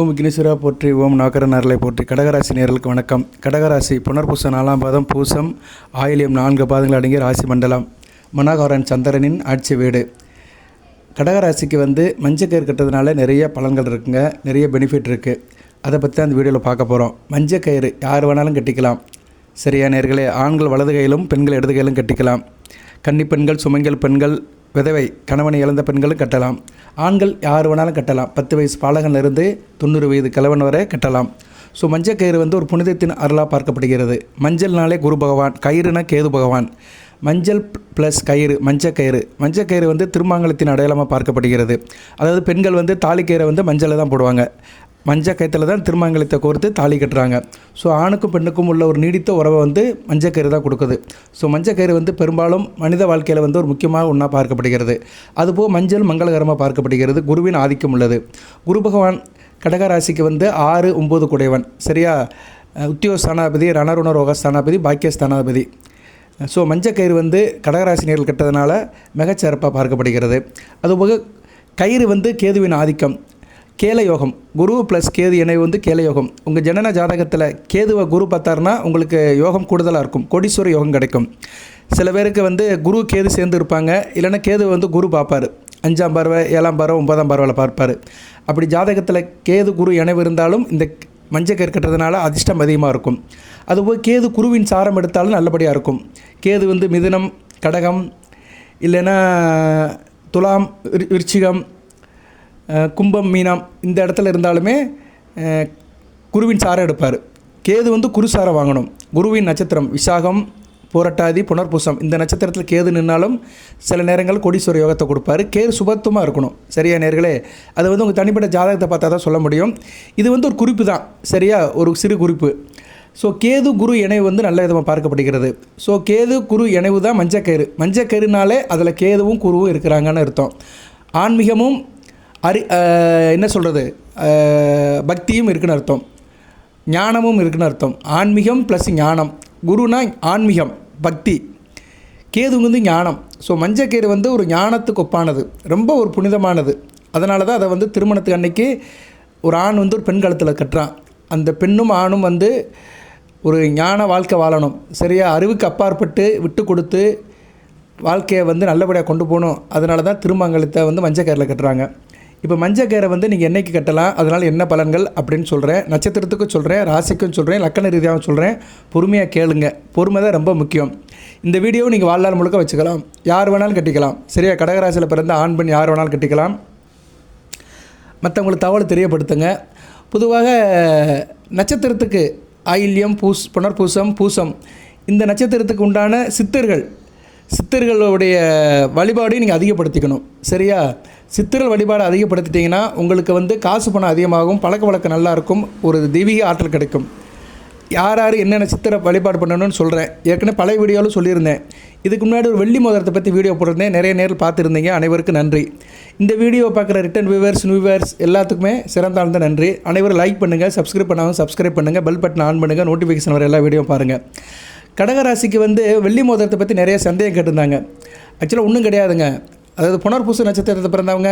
ஓம் விக்னேஸ்வரா போற்றி, ஓம் நாகர நரலை போற்றி. கடகராசி நேயர்களுக்கு வணக்கம். கடகராசி புனர்பூசம் 4ஆம் பாதம், பூசம் ஆயில்யம் 4 பாதங்கள் அடங்கிய ராசி மண்டலம். மனோகரன் சந்திரனின் ஆட்சி வீடு. கடகராசிக்கு மஞ்சக்கயிறு கட்டுறதுனால நிறைய பலன்கள் இருக்குங்க, நிறைய பெனிஃபிட் இருக்குது. அதை பற்றி தான் அந்த வீடியோவில் பார்க்க போகிறோம். மஞ்சக்கயிறு யார் வேணாலும் கட்டிக்கலாம். சரியா நேயர்களே? ஆண்கள் வலது கையிலும் பெண்கள் இடது கையிலும் கட்டிக்கலாம். கன்னி பெண்கள், சுமங்கல் பெண்கள், விதவை கணவனை இழந்த பெண்களும் கட்டலாம். ஆண்கள் யார் வேணாலும் கட்டலாம். 10 வயசு பாலகனிலிருந்து 90 வயது கிழவன் வரை கட்டலாம். ஸோ மஞ்சக்கயிறு ஒரு புனிதத்தின் அருளாக பார்க்கப்படுகிறது. மஞ்சள்னாலே குரு பகவான், கயிறுனா கேது பகவான். மஞ்சள் ப்ளஸ் கயிறு, மஞ்சக்கயிறு திருமாங்கலத்தின் அடையாளமாக பார்க்கப்படுகிறது. அதாவது பெண்கள் தாலிக்கயிறை மஞ்சளை தான் போடுவாங்க. மஞ்சள் கயிற்றில் தான் திருமாங்கலத்தை கோர்த்து தாலி கட்டுறாங்க. ஸோ ஆணுக்கும் பெண்ணுக்கும் உள்ள ஒரு நீடித்த உறவை மஞ்சக்கயிறு தான் கொடுக்குது. ஸோ மஞ்சக்கயிறு பெரும்பாலும் மனித வாழ்க்கையில் ஒரு முக்கியமாக ஒன்றா பார்க்கப்படுகிறது. அதுபோல் மஞ்சள் மங்களகரமாக பார்க்கப்படுகிறது. குருவின் ஆதிக்கம் உள்ளது. குரு பகவான் கடகராசிக்கு 6, 9 குடையவன். சரியா? உத்தியோகஸ்தானாதிபதி, ரணருண ரோகஸ்தானாதிபதி, பாக்கியஸ்தானாதிபதி. ஸோ மஞ்சக்கயிறு கடகராசினியர்கள் கட்டதுனால மிகச்சிறப்பாக பார்க்கப்படுகிறது. அதுபோக கயிறு கேதுவின் ஆதிக்கம். கேலயோகம், குரு ப்ளஸ் கேது இணைவு கேலயோகம். உங்கள் ஜனன ஜாதகத்தில் கேதுவை குரு பார்த்தாருன்னா உங்களுக்கு யோகம் கூடுதலாக இருக்கும். கோடீஸ்வர யோகம் கிடைக்கும். சில பேருக்கு குரு கேது சேர்ந்து இருப்பாங்க. இல்லைன்னா கேது குரு பார்ப்பார். 5ஆம் பார்வை, 7ஆம் பார்வை, 9ஆம் பார்வையில் பார்ப்பார். அப்படி ஜாதகத்தில் கேது குரு இணைவு இருந்தாலும் இந்த மஞ்சக்கயிறு கட்டுறதுனால அதிர்ஷ்டம் அதிகமாக இருக்கும். அதுபோல் கேது குருவின் சாரம் எடுத்தாலும் நல்லபடியாக இருக்கும். கேது மிதுனம், கடகம், இல்லைன்னா துலாம், விருச்சிகம், கும்பம், மீனம் இந்த இடத்துல இருந்தாலுமே குருவின் சாரம் எடுப்பார். கேது குருசாரம் வாங்கணும். குருவின் நட்சத்திரம் விசாகம், பூரட்டாதி, புனர்பூசம் இந்த நட்சத்திரத்தில் கேது நின்னாலும் சில நேரங்கள் கோடீஸ்வர யோகத்தை கொடுப்பார். கேது சுபத்துவமாக இருக்கணும். சரியா நேர்களே? அது உங்கள் தனிப்பட்ட ஜாதகத்தை பார்த்தா தான் சொல்ல முடியும். இது ஒரு குறிப்பு தான். சரியா? ஒரு சிறு குறிப்பு. ஸோ கேது குரு இணைவு நல்ல விதமாக பார்க்கப்படுகிறது. ஸோ கேது குரு இணைவு தான் மஞ்சக்கயிறு. மஞ்சக்கயிறுனாலே அதில் கேதுவும் குருவும் இருக்கிறாங்கன்னு அர்த்தம். ஆன்மீகமும் என்ன சொல்கிறது, பக்தியும் இருக்குன்னு அர்த்தம். ஞானமும் இருக்குன்னு அர்த்தம். ஆன்மீகம் ப்ளஸ் ஞானம். குருனா ஆன்மீகம், பக்தி. கேது ஞானம். ஸோ மஞ்சக்கயிறு ஒரு ஞானத்துக்கு ஒப்பானது, ரொம்ப ஒரு புனிதமானது. அதனால தான் அதை திருமணத்துக்கு அன்னைக்கு ஒரு ஆண் ஒரு பெண் கழுத்தில் கட்டுறான். அந்த பெண்ணும் ஆணும் ஒரு ஞான வாழ்க்கை வாழணும். சரியா? அறிவுக்கு அப்பாற்பட்டு விட்டு கொடுத்து வாழ்க்கையை நல்லபடியாக கொண்டு போகணும். அதனால தான் திருமங்கலத்தை மஞ்சக்கயிறில் கட்டுறாங்க. இப்போ மஞ்சக்கயிறை நீங்கள் என்றைக்கு கட்டலாம், அதனால் என்ன பலன்கள் அப்படின்னு சொல்கிறேன். நட்சத்திரத்துக்கும் சொல்கிறேன், ராசிக்கும் சொல்கிறேன், லக்கண ரீதியாகவும் சொல்கிறேன். பொறுமையாக கேளுங்க. பொறுமை தான் ரொம்ப முக்கியம். இந்த வீடியோவை நீங்கள் வாழ்நாள் முழுக்க வச்சுக்கலாம். யார் வேணாலும் கட்டிக்கலாம். சரியா? கடகராசியில் பிறந்த ஆண் பெண் யார் வேணாலும் கட்டிக்கலாம். மற்றவங்களுக்கு தகவல் தெரியப்படுத்துங்க. பொதுவாக நட்சத்திரத்துக்கு ஆயில்யம், புனர்பூசம், பூசம் இந்த நட்சத்திரத்துக்கு உண்டான சித்தர்களுடைய வழிபாடையும் நீங்கள் அதிகப்படுத்திக்கணும். சரியா? சித்தர்கள் வழிபாடு அதிகப்படுத்திட்டிங்கன்னா உங்களுக்கு காசு பணம் அதிகமாகும், பழக்க வழக்கம் நல்லாயிருக்கும், ஒரு தெய்வீக ஆற்றல் கிடைக்கும். யார் என்னென்ன சித்திரை வழிபாடு பண்ணணும்னு சொல்கிறேன். ஏற்கனவே பழைய வீடியோவில் சொல்லியிருந்தேன். இதுக்கு முன்னாடி ஒரு வெள்ளி மோதிரத்தை பற்றி வீடியோ போட்டிருந்தேன். நிறைய நேரில் பார்த்துருந்தீங்க. அனைவருக்கும் நன்றி. இந்த வீடியோ பார்க்குற ரிட்டன் வியூவர்ஸ் எல்லாத்துக்குமே சிறந்தாழ்ந்த நன்றி. அனைவரும் லைக் பண்ணுங்கள், சப்ஸ்கிரைப் பண்ணாமல் சப்ஸ்கிரைப் பண்ணுங்கள், பெல் பட்டன் ஆன் பண்ணுங்கள், நோட்டிஃபிகேஷன் வர எல்லா வீடியோ பாருங்கள். கடகராசிக்கு வெள்ளி மோதிரத்தை பற்றி நிறைய சந்தேகம் கேட்டிருந்தாங்க. ஆக்சுவலாக ஒன்றும் கிடையாதுங்க. அதாவது புனர்பூச நட்சத்திரத்தை பிறந்தவங்க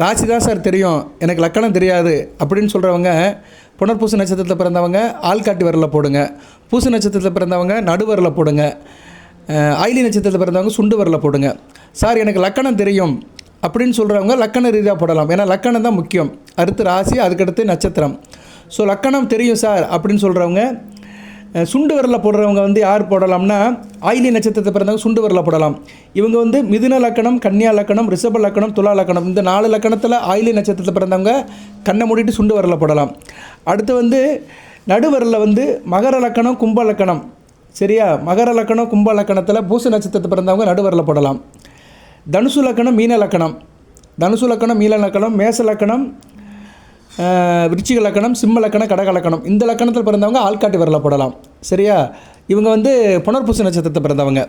ராசி தான் சார் தெரியும், எனக்கு லக்கணம் தெரியாது அப்படின்னு சொல்கிறவங்க புனர்பூச நட்சத்திரத்தில் பிறந்தவங்க ஆள்காட்டி விரலில் போடுங்க. பூச நட்சத்திரத்தில் பிறந்தவங்க நடுவரில் போடுங்க. ஆயிலி நட்சத்திரத்தில் பிறந்தவங்க சுண்டு விரலில் போடுங்க. சார் எனக்கு லக்கணம் தெரியும் அப்படின்னு சொல்கிறவங்க லக்கண ரீதியாக போடலாம். ஏன்னா லக்கணம் தான் முக்கியம். அடுத்து ராசி, அதுக்கடுத்து நட்சத்திரம். ஸோ லக்கணம் தெரியும் சார் அப்படின்னு சொல்கிறவங்க சுண்டு விரலில் போடுறவங்க யார் போடலாம்னா ஆயிலி நட்சத்திரத்தை பிறந்தவங்க சுண்டு விரலில் போடலாம். இவங்க மிதுன லக்கணம், கன்னியா லக்கணம், ரிஷப லக்கணம், துலா லக்கணம் இந்த 4 லக்கணத்தில் ஆயிலி நட்சத்திரத்தை பிறந்தவங்க கண்ணை மூடிட்டு சுண்டு விரலில் போடலாம். அடுத்து நடுவரில் மகர லக்கணம், கும்ப லக்கணம். சரியா? மகர லக்கணம், கும்ப லக்கணத்தில் பூச நட்சத்திரத்தை பிறந்தவங்க நடுவரில் போடலாம். தனுசு லக்கணம், மீன லக்கணம், மேச லக்கணம், விருச்சிக லக்கணம், சிம்ம லக்கணம், கடக லக்கணம் இந்த லக்கணத்தில் பிறந்தவங்க ஆள்காட்டி விரலில் போடலாம். சரியா? இவங்க புனர்பூச நட்சத்திரத்தை பிறந்தவங்க.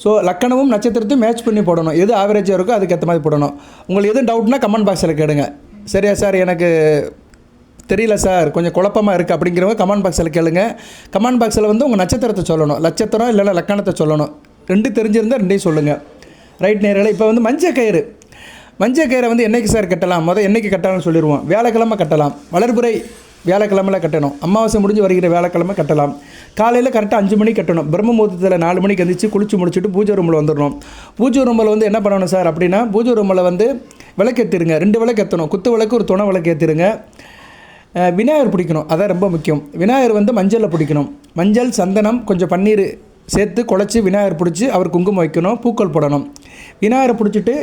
ஸோ லக்கணமும் நட்சத்திரத்தையும் மேட்ச் பண்ணி போடணும். எது ஆவரேஜாக இருக்கோ அதுக்கேற்ற மாதிரி போடணும். உங்களுக்கு எதுவும் டவுட்னா கமெண்ட் பாக்ஸில் கேளுங்க. சரியா சார்? எனக்கு தெரியல சார், கொஞ்சம் குழப்பமாக இருக்குது அப்படிங்கிறவங்க கமெண்ட் பாக்ஸில் கேளுங்க. கமெண்ட் பாக்ஸில் உங்கள் நட்சத்திரத்தை சொல்லணும். நட்சத்திரம் இல்லைன்னா லக்கணத்தை சொல்லணும். 2 தெரிஞ்சிருந்தால் 2ஐயும் சொல்லுங்கள். ரைட் நேரலை. இப்போ மஞ்சக்கயிறு மஞ்சள் கயிறை வந்து என்றைக்கு சார் கட்டலாம்? என்றைக்கு கட்டலாம்னு சொல்லிடுவோம். வியாழக்கிழமை கட்டலாம். வளர்பிறை வியாழக்கிழமையில் கட்டணும். அமாவாசை முடிஞ்சு வருகிற வியாழக்கிழமை கட்டலாம். காலையில் கரெக்டாக 5 மணிக்கு கட்டணும். பிரம்ம முகூர்த்தத்தில் 4 மணிக்கு எந்திரிச்சு குளிச்சு முடிச்சுட்டு பூஜை ரூமில் வந்துடணும். பூஜை ரூமில் வந்து என்ன பண்ணணும் சார் அப்படின்னா, பூஜை ரூமில் வந்து விளக்கு ஏற்றிருங்க. 2 விளக்கு ஏற்றணும். குத்து விளக்கு, ஒரு துணை விளக்கு ஏற்றிருங்க. விநாயகர் பிடிக்கணும், அதான் ரொம்ப முக்கியம். விநாயகர் வந்து மஞ்சளில் பிடிக்கணும். மஞ்சள், சந்தனம், கொஞ்சம் பன்னீர் சேர்த்து குழச்சி விநாயகர் பிடிச்சி அவர் குங்குமம் வைக்கணும், பூக்கள் போடணும். விநாயகரை பிடிச்சிட்டு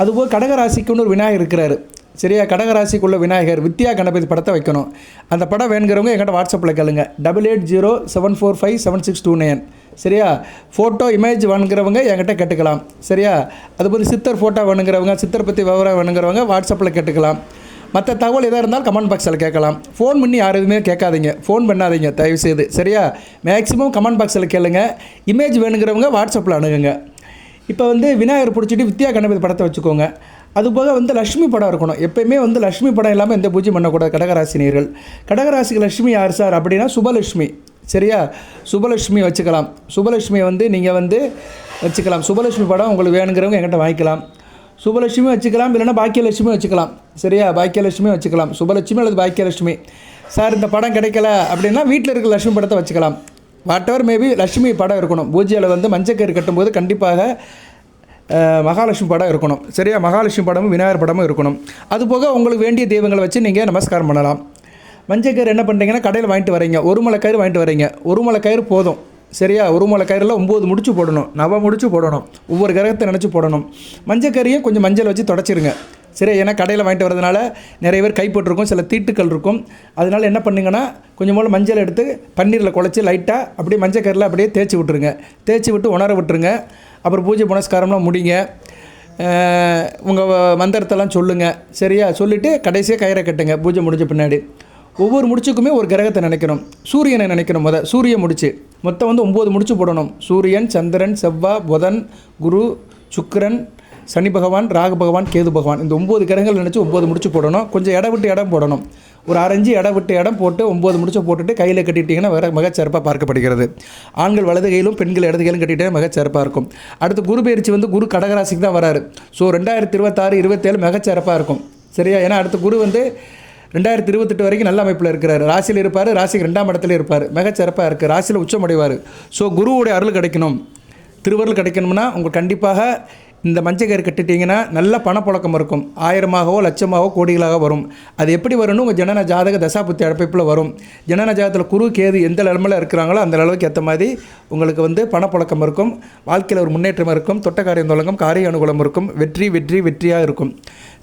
அதுபோல் கடகராசிக்குன்னு ஒரு விநாயகர் இருக்கிறாரு. சரியா? கடகராசிக்குள்ள விநாயகர் வித்யா கணபதி படத்தை வைக்கணும். அந்த படம் வேணுங்கிறவங்க என்கிட்ட வாட்ஸ்அப்பில் கேளுங்க. 8807457629. சரியா? ஃபோட்டோ இமேஜ் வேணுங்கிறவங்க என்கிட்ட கேட்டுக்கலாம். சரியா? அதுபோல் சித்தர் ஃபோட்டோ வேணுங்கிறவங்க, சித்தர் பற்றி விவரம் வேணுங்கிறவங்க வாட்ஸ்அப்பில் கேட்டுக்கலாம். மற்ற தகவல் எதாக இருந்தாலும் கமெண்ட் பாக்ஸில் கேட்கலாம். ஃபோன் பண்ணி யார் எதுவுமே கேட்காதீங்க, ஃபோன் பண்ணாதீங்க தயவுசெய்து. சரியா? மேக்ஸிமம் கமெண்ட் பாக்ஸில் கேளுங்க. இமேஜ் வேணுங்கிறவங்க வாட்ஸ்அப்பில் அணுகுங்க. இப்போ வந்து விநாயகர் பிடிச்சிட்டு வித்யா கணபதி படத்தை வச்சுக்கோங்க. அதுபோக வந்து லக்ஷ்மி படம் இருக்கணும். எப்போயுமே வந்து லக்ஷ்மி படம் இல்லாமல் எந்த பூஜை பண்ணக்கூடாது கடகராசினியர்கள். கடகராசிக்கு லக்ஷ்மி யார் சார் அப்படின்னா சுபலக்ஷ்மி. சரியா? சுபலக்ஷ்மி வச்சுக்கலாம். சுபலக்ஷ்மியை வந்து நீங்கள் வந்து வச்சுக்கலாம். சுபலக்ஷ்மி படம் உங்களுக்கு வேணுங்கிறவங்க என்கிட்ட வாங்கிக்கலாம். சுபலட்சுமி வச்சுக்கலாம், இல்லைனா பாக்கியலட்சுமி வச்சுக்கலாம். சரியா? பாக்கியலட்சுமி வச்சுக்கலாம். சுபலட்சுமி அல்லது பாக்கியலட்சுமி. சார் இந்த படம் கிடைக்கல அப்படின்னா வீட்டில் இருக்கிற லட்சுமி படத்தை வச்சுக்கலாம். வாட் எவர் மேபி லட்சுமி படம் இருக்கணும். பூஜையில் வந்து மஞ்சக்கயிறு கட்டும்போது கண்டிப்பாக மகாலட்சுமி படம் இருக்கணும். சரியா? மகாலட்சுமி படமும் விநாயகர் படமும் இருக்கணும். அதுபோக உங்களுக்கு வேண்டிய தெய்வங்களை வச்சு நீங்கள் நமஸ்காரம் பண்ணலாம். மஞ்சக்கயிறு என்ன பண்ணுறீங்கன்னா கடையில் வாங்கிட்டு வரீங்க. 1 முழ கயிறு வாங்கிட்டு வரீங்க. 1 முழ கயிறு போதும். சரியா? 1 முழ கயிறில் 9 முடிச்சு போடணும், 9 முடிச்சு போடணும். ஒவ்வொரு கிரகத்தை நினச்சி போடணும். மஞ்சக்கறியும் கொஞ்சம் மஞ்சள் வச்சு தொடச்சிருங்க. சரி? ஏன்னா கடையில் வாங்கிட்டு வரதுனால நிறைய பேர் கைப்பற்றிருக்கும், சில தீட்டுக்கள் இருக்கும். அதனால் என்ன பண்ணுங்கன்னா கொஞ்சம் போல் மஞ்சள் எடுத்து பன்னீரில் குழச்சி லைட்டாக அப்படியே மஞ்சக்கறில் அப்படியே தேய்ச்சி விட்ருங்க. தேய்ச்சி விட்டு உணர விட்டுருங்க. அப்புறம் பூஜை புனஸ்காரம்லாம் முடிங்க. உங்கள் மந்திரத்தெல்லாம் சொல்லுங்கள். சரியா? சொல்லிவிட்டு கடைசியாக கயிறை கட்டுங்க பூஜை முடிஞ்ச பின்னாடி. ஒவ்வொரு முடிச்சுக்குமே ஒரு கிரகத்தை நினைக்கணும். சூரியனை நினைக்கணும். சூரிய முடிச்சு மொத்தம் வந்து 9 முடிச்சு போடணும். சூரியன், சந்திரன், செவ்வாய், புதன், குரு, சுக்கிரன், சனி பகவான், ராகு பகவான், கேது பகவான். இந்த 9 கிரகங்கள் நினச்சி 9 முடிச்சு போடணும். கொஞ்சம் இடம் விட்டு இடம் போடணும். ஒரு 6 இடம் விட்டு இடம் போட்டு 9 முடிச்சு போட்டுட்டு கையில் கட்டிட்டிங்கன்னா வேறு மிகச்சிறப்பாக பார்க்கப்படுகிறது. ஆண்கள் வலது கையிலும் பெண்கள் இடது கையிலும் கட்டிட்டே மிகச்சிறப்பாக இருக்கும். அடுத்து குரு பயிற்சி வந்து குரு கடகராசிக்கு தான் வராரு. ஸோ 2026-27 மிகச்சிறப்பாக இருக்கும். சரியா? ஏன்னா அடுத்த குரு வந்து 2028 வரைக்கும் நல்ல அமைப்பில் இருக்கிறார். ராசியில் இருப்பார். ராசிக்கு 2ஆம் இடத்துல இருப்பார். மிகச்சிறப்பாக இருக்குது. ராசியில் உச்சமடைவார். ஸோ குருவுடைய அருள் கிடைக்கணும், திருவருள் கிடைக்கணும்னா உங்களுக்கு கண்டிப்பாக இந்த மஞ்சக்கயிறு கட்டிட்டிங்கன்னா நல்ல பணப்புழக்கம் இருக்கும். 1000ஆகவோ லட்சமாகவோ கோடிகளாக வரும். அது எப்படி வரும்னு உங்கள் ஜனன ஜாதக தசாபுத்தி அடைப்பில் வரும். ஜனன ஜாதகத்தில் குரு கேது எந்த நிலமையில் இருக்கிறாங்களோ அந்த அளவுக்கு ஏற்ற மாதிரி உங்களுக்கு வந்து பணப்புழக்கம் இருக்கும். வாழ்க்கையில் ஒரு முன்னேற்றம் இருக்கும். தொட்ட காரியம் தொடங்கும். காரிய அனுகூலம் இருக்கும். வெற்றி வெற்றி வெற்றியாக இருக்கும்.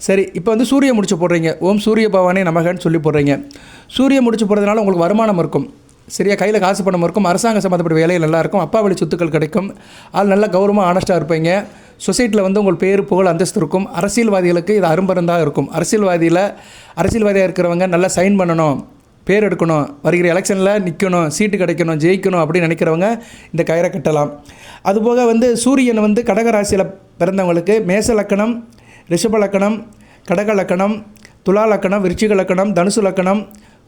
சரி, இப்போ வந்து சூரிய முடிச்சு போடுறீங்க. ஓம் சூரிய பகவானே நமகன்னு சொல்லி போடுறீங்க. சூரிய முடிச்சு போடுறதுனால உங்களுக்கு வருமானம் இருக்கும். சரியா? கையில் காசு பணம் இருக்கும். அரசாங்க சம்மந்தப்பட்ட வேலையில் நல்லாயிருக்கும். அப்பா வழி சொத்துக்கள் கிடைக்கும். ஆள் நல்லா கௌரவமாக ஆனஸ்ட்டாக இருப்பீங்க. சொசைட்டியில் வந்து உங்கள் பேர் புகழ் அந்தஸ்து இருக்கும். அரசியல்வாதிகளுக்கு இது அரும்பருந்தாக இருக்கும். அரசியல்வாதியாக இருக்கிறவங்க நல்லா சைன் பண்ணணும், பேர் எடுக்கணும், வருகிற எலெக்ஷனில் நிற்கணும், சீட்டு கிடைக்கணும், ஜெயிக்கணும் அப்படின்னு நினைக்கிறவங்க இந்த கயிறை கட்டலாம். அதுபோக வந்து சூரியன் வந்து கடகராசியில் பிறந்தவங்களுக்கு மேச லக்கணம், ரிஷப லக்கணம், கடக லக்கணம், துலா லக்கணம், விருச்சிக லக்கணம், தனுசு லக்கணம்,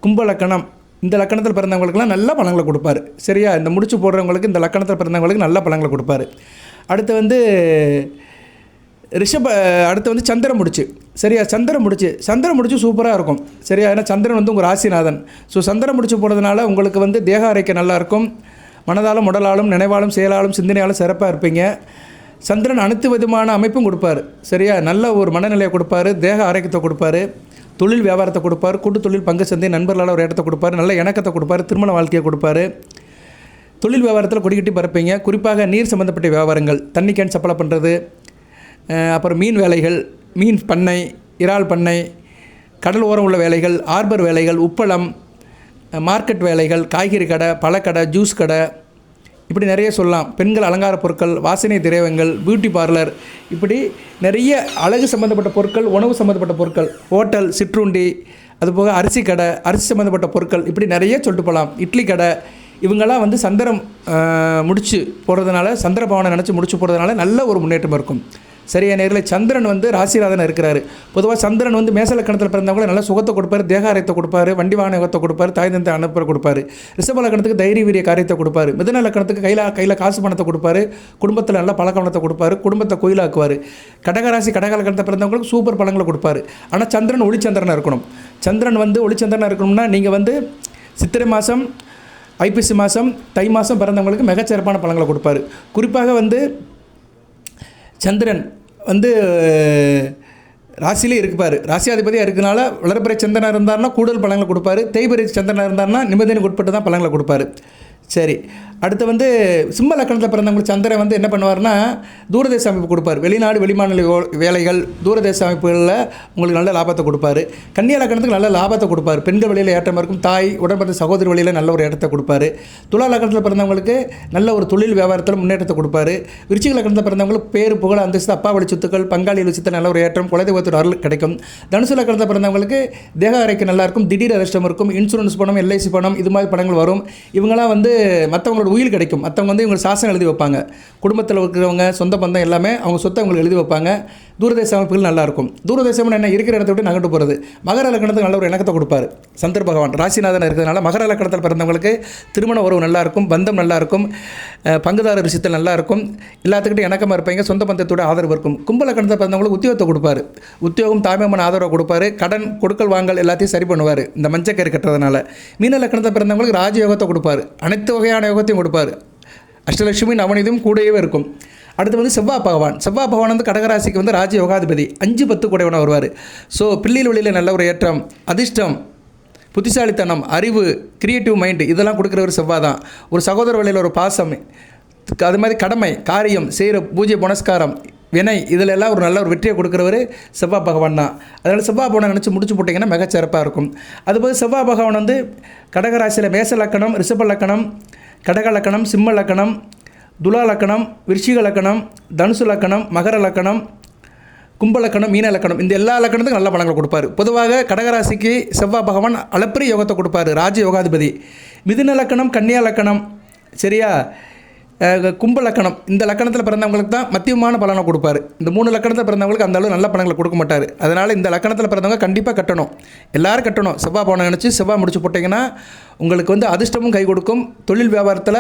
கும்ப லக்கணம், இந்த லக்கணத்தில் பிறந்தவங்களுக்குலாம் நல்ல பலன்களை கொடுப்பார். சரியா? இந்த முடிச்சு போடுறவங்களுக்கு இந்த லக்கணத்தில் பிறந்தவங்களுக்கு நல்ல பலன்களை கொடுப்பார். அடுத்து வந்து அடுத்து வந்து சந்திரன் முடிச்சு. சரியா? சந்திரன் முடிச்சு சூப்பராக இருக்கும். சரியா? ஏன்னா சந்திரன் வந்து உங்கள் ராசிநாதன். ஸோ சந்திரன் முடிச்சு போடுறதுனால உங்களுக்கு வந்து தேக ஆரோக்கிய நல்லாயிருக்கும். மனதாலும் உடலாலும் நினைவாலும் செயலாலும் சிந்தனையாலும் சிறப்பாக இருப்பீங்க. சந்திரன் அனைத்து விதமான அமைப்பும் கொடுப்பார். சரியா? நல்ல ஒரு மனநிலையை கொடுப்பார். தேக ஆரோக்கியத்தை கொடுப்பார். தொழில் வியாபாரத்தை கொடுப்பார். கூட்டு தொழில், பங்கு சந்தை, நண்பர்களால் ஒரு இடத்தை கொடுப்பார். நல்ல இணக்கத்தை கொடுப்பார். திருமண வாழ்க்கையை கொடுப்பார். தொழில் வியாபாரத்தில் கொடிக்கட்டி பறப்பீங்க. குறிப்பாக நீர் சம்மந்தப்பட்ட வியாபாரங்கள், தண்ணி கேன் சப்ளை பண்ணுறது, அப்புறம் மீன் வேலைகள், மீன் பண்ணை, இறால் பண்ணை, கடல் ஓரம் உள்ள வேலைகள், ஆர்பர் வேலைகள், உப்பளம், மார்க்கெட் வேலைகள், காய்கறி கடை, பழக்கடை, ஜூஸ் கடை, இப்படி நிறைய சொல்லலாம். பெண்கள் அலங்கார பொருட்கள், வாசனை திரவியங்கள், பியூட்டி பார்லர், இப்படி நிறைய அழகு சம்மந்தப்பட்ட பொருட்கள், உணவு சம்மந்தப்பட்ட பொருட்கள், ஹோட்டல், சிற்றுண்டி, அதுபோக அரிசி கடை, அரிசி சம்மந்தப்பட்ட பொருட்கள், இப்படி நிறைய சொல்லிட்டு போகலாம். இட்லி கடை, இவங்கெல்லாம் வந்து சந்திரம் முடிச்சு போடுறதுனால, சந்திர பவனை நினச்சி முடிச்சு போடுறதுனால நல்ல ஒரு முன்னேற்றம் இருக்கும். சரியா நேரில் சந்திரன் வந்து ராசிநாதன் இருக்கிறாரு. பொதுவாக சந்திரன் வந்து மேச லக்கணத்தில் பிறந்தவங்களை நல்ல சுகத்தை கொடுப்பாரு, தேகாரியத்தை கொடுப்பாரு, வண்டி வாகன யோகத்தை கொடுப்பாரு, தாய் தந்தை அனுப்புற கொடுப்பாரு. ரிஷப லக்கணத்துக்கு தைரிய வீரிய காரியத்தை கொடுப்பாரு. மிதுன லக்கணத்துக்கு கையில் காசு பணத்தை கொடுப்பாரு, குடும்பத்தில் நல்ல பழக்கவனத்தை கொடுப்பாரு, குடும்பத்தை கோயிலாக்குவார். கடகராசி கடக லக்கணத்தை பிறந்தவங்களுக்கு சூப்பர் பழங்களை கொடுப்பாரு. ஆனால் சந்திரன் ஒளிச்சந்திரனாக இருக்கணும். சந்திரன் வந்து ஒளிச்சந்திரனாக இருக்கணும்னா நீங்கள் வந்து சித்திரை மாதம், ஐப்பசி மாதம், தை மாதம் பிறந்தவங்களுக்கு மிகச்சிறப்பான பழங்களை கொடுப்பாரு. குறிப்பாக வந்து சந்திரன் வந்து ராசியிலே இருப்பார். ராசியாதிபதியாக இருக்கிறனால வளர்பிறை சந்திரனாக இருந்தார்னா கூடுதல் பழங்களை கொடுப்பாரு. தேய்பிறை சந்திரனாக இருந்தார்னா நிபந்தனைக்கு உட்பட்டு தான் பழங்களை கொடுப்பாரு. சரி, அடுத்து வந்து சிம்ம லக்கணத்தில் பிறந்தவங்களுக்கு சந்திரன் வந்து என்ன பண்ணுவார்னா தூரதேச அமைப்பு கொடுப்பார். வெளிநாடு வெளிமாநில வேலைகள் தூரதேச அமைப்புகளில் உங்களுக்கு நல்ல லாபத்தை கொடுப்பாரு. கன்னியா லக்கணத்துக்கு நல்ல லாபத்தை கொடுப்பார். பெண்கள் வழியில் ஏற்றமாக இருக்கும். தாய் உடன்பட்ட சகோதரி வழியில் நல்ல ஒரு இடத்தை கொடுப்பாரு. துலா லக்கணத்தில் பிறந்தவங்களுக்கு நல்ல ஒரு தொழில் வியாபாரத்தில் முன்னேற்றத்தை கொடுப்பாரு. விருச்சிக லக்கணத்தில் பிறந்தவங்களுக்கு பேர் புகழ் அந்தஸ்து அப்பா வழி சொத்துக்கள் பங்காளி விஷயத்தில் நல்ல ஒரு ஏற்றம் குலதெய்வத்தோட அருள் கிடைக்கும். தனுசு லக்கணத்தில் பிறந்தவங்களுக்கு தேக அறைக்கு நல்லாயிருக்கும். திடீர் அதிர்ஷ்டம் இருக்கும். இன்சூரன்ஸ் பணம், எல்ஐசி பணம் இது மாதிரி பணங்கள் வரும். இவங்களாம் வந்து மற்றவங்களோட உயிர் கிடைக்கும். மற்றவங்க வந்து இவங்க சாசனம் எழுதி வைப்பாங்க. குடும்பத்தில் இருக்கிறவங்க சொந்த பந்தம் எல்லாமே அவங்க சொத்தை அவங்களுக்கு எழுதி வைப்பாங்க. தூரதேச அமைப்புகள் நல்லாயிருக்கும். தூரதேசம்னு என்ன இருக்கிற இடத்த விட்டு நகட்டு போகிறது. மகர லக்கணத்துக்கு நல்ல ஒரு இணக்கத்தை கொடுப்பார் சந்திர பகவான். ராசிநாதன் இருக்கிறதுனால மகர லக்கணத்தில் பிறந்தவங்களுக்கு திருமண உறவு நல்லாயிருக்கும், பந்தம் நல்லாயிருக்கும், பங்குதாரர் விஷயத்தில் நல்லாயிருக்கும், எல்லாத்துக்கிட்டும் இணக்கமாக இருப்பீங்க, சொந்த பந்தத்தோட ஆதரவு இருக்கும். கும்ப லக்கணத்தில் பிறந்தவங்களுக்கு உத்தியோகத்தை கொடுப்பாரு. உத்தியோகம் தாய்மாமன் ஆதரவை கொடுப்பாரு. கடன் கொடுக்கல் வாங்கல் எல்லாத்தையும் சரி பண்ணுவார் இந்த மஞ்சக்கயிறு கட்டுறதுனால. மீன லக்கணத்தில் பிறந்தவங்களுக்கு ராஜயோகத்தை கொடுப்பாரு. அனைத்து வகையான யோகத்தையும் கொடுப்பாரு. அஷ்டலட்சுமி நவநீதம் கூடவே இருக்கும். அடுத்து வந்து செவ்வாய் பகவான். செவ்வாய் பகவான் வந்து கடகராசிக்கு வந்து ராஜ யோகாதிபதி 5-10 கூடையவனாக வருவார். ஸோ பிள்ளைகள் வழியில் நல்ல ஒரு ஏற்றம், அதிர்ஷ்டம், புத்திசாலித்தனம், அறிவு, கிரியேட்டிவ் மைண்டு இதெல்லாம் கொடுக்குறவர் செவ்வாய் தான். ஒரு சகோதர வழியில் ஒரு பாசம், அது மாதிரி கடமை காரியம் செய்கிற பூஜை புனஸ்காரம் வினை இதில் எல்லாம் ஒரு நல்ல ஒரு வெற்றியை கொடுக்குறவர் செவ்வாய் பகவான் தான். அதனால் செவ்வாய் பகவானை நினச்சி முடிச்சு போட்டிங்கன்னா மிகச்சிறப்பாக இருக்கும். அதுபோது செவ்வாய் பகவான் வந்து கடகராசியில் மேச லக்கணம், ரிஷப லக்கணம், கடக லக்கணம், சிம்ம லக்கணம், துலா லக்கணம், விருச்சிக லக்கணம், தனுசு லக்கணம், மகர லக்கணம், கும்ப லக்கணம், மீன லக்கணம் இந்த எல்லா லக்கணத்துக்கும் நல்ல பலன்களை கொடுப்பார். பொதுவாக கடகராசிக்கு செவ்வாய் பகவான் அளப்பரிய யோகத்தை கொடுப்பார், ராஜ யோகாதிபதி. மிதுன லக்கணம், கன்னியா லக்கணம், சரியா, கும்ப லக்கணம் இந்த லக்கணத்தில் பிறந்தவங்களுக்கு தான் மத்தியமான பலனை கொடுப்பார். இந்த 3 லக்கணத்தில் பிறந்தவங்களுக்கு அந்த அளவு நல்ல பலன்களை கொடுக்க மாட்டார். அதனால் இந்த லக்கணத்தில் பிறந்தவங்க கண்டிப்பாக கட்டணும், எல்லோரும் கட்டணும். செவ்வாய் பவனை நினச்சி செவ்வாய் முடிச்சு போட்டிங்கன்னா உங்களுக்கு வந்து அதிர்ஷ்டமும் கை கொடுக்கும், தொழில் வியாபாரத்தில்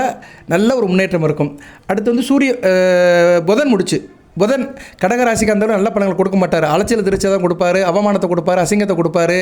நல்ல ஒரு முன்னேற்றம் இருக்கும். அடுத்து வந்து புதன் கடகராசிக்கு அந்த நல்ல பலன்களை கொடுக்க மாட்டார். அலைச்சல் திருச்சை தான் கொடுப்பாரு, அவமானத்தை கொடுப்பாரு, அசிங்கத்தை கொடுப்பாரு,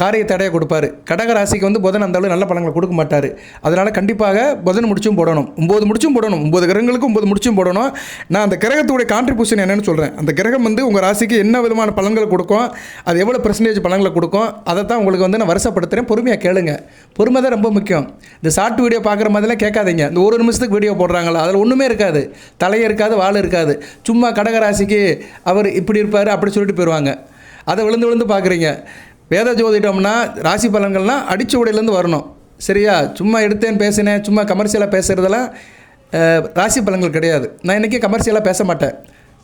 காரிய தடையை கொடுப்பாரு. கடகராசிக்கு வந்து புதன் அந்த அளவு நல்ல பலன்களை கொடுக்க மாட்டார். அதனால் கண்டிப்பாக புதன் முடிச்சும் போடணும், 9 முடிச்சும் போடணும், 9 கிரகங்களுக்கு 9 முடிச்சும் போடணும். நான் அந்த கிரகத்துடைய கான்ட்ரிபியூஷன் என்னென்னு சொல்கிறேன். அந்த கிரகம் வந்து உங்கள் ராசிக்கு என்ன விதமான பலன்களை கொடுக்கும், அது எவ்வளோ பெர்சன்டேஜ் பலன்களை கொடுக்கும், அதை தான் உங்களுக்கு வந்து நான் வருஷப்படுத்துகிறேன். பொறுமையாக கேளுங்க, பொறுமை தான் ரொம்ப முக்கியம். இந்த ஷார்ட் வீடியோ பார்க்குற மாதிரிலாம் கேட்காதீங்க. இந்த 1 நிமிஷத்துக்கு வீடியோ போடுறாங்களா, அதில் ஒன்றுமே இருக்காது, தலையே இருக்காது, வால் இருக்காது. சும்மா கடகராசிக்கு அவர் இப்படி இருப்பார் அப்படி சொல்லிட்டு போயிடுவாங்க. அதை விழுந்து பார்க்குறீங்க. வேத ஜோதிடம்னா ராசி பலன்கள்லாம் அடித்த உடையிலேருந்து வரணும், சரியா? சும்மா எடுத்தேன் பேசினேன், சும்மா கமர்ஷியலாக பேசுகிறதெல்லாம் ராசி பலன்கள் கிடையாது. நான் இன்றைக்கி கமர்ஷியலாக பேச மாட்டேன்,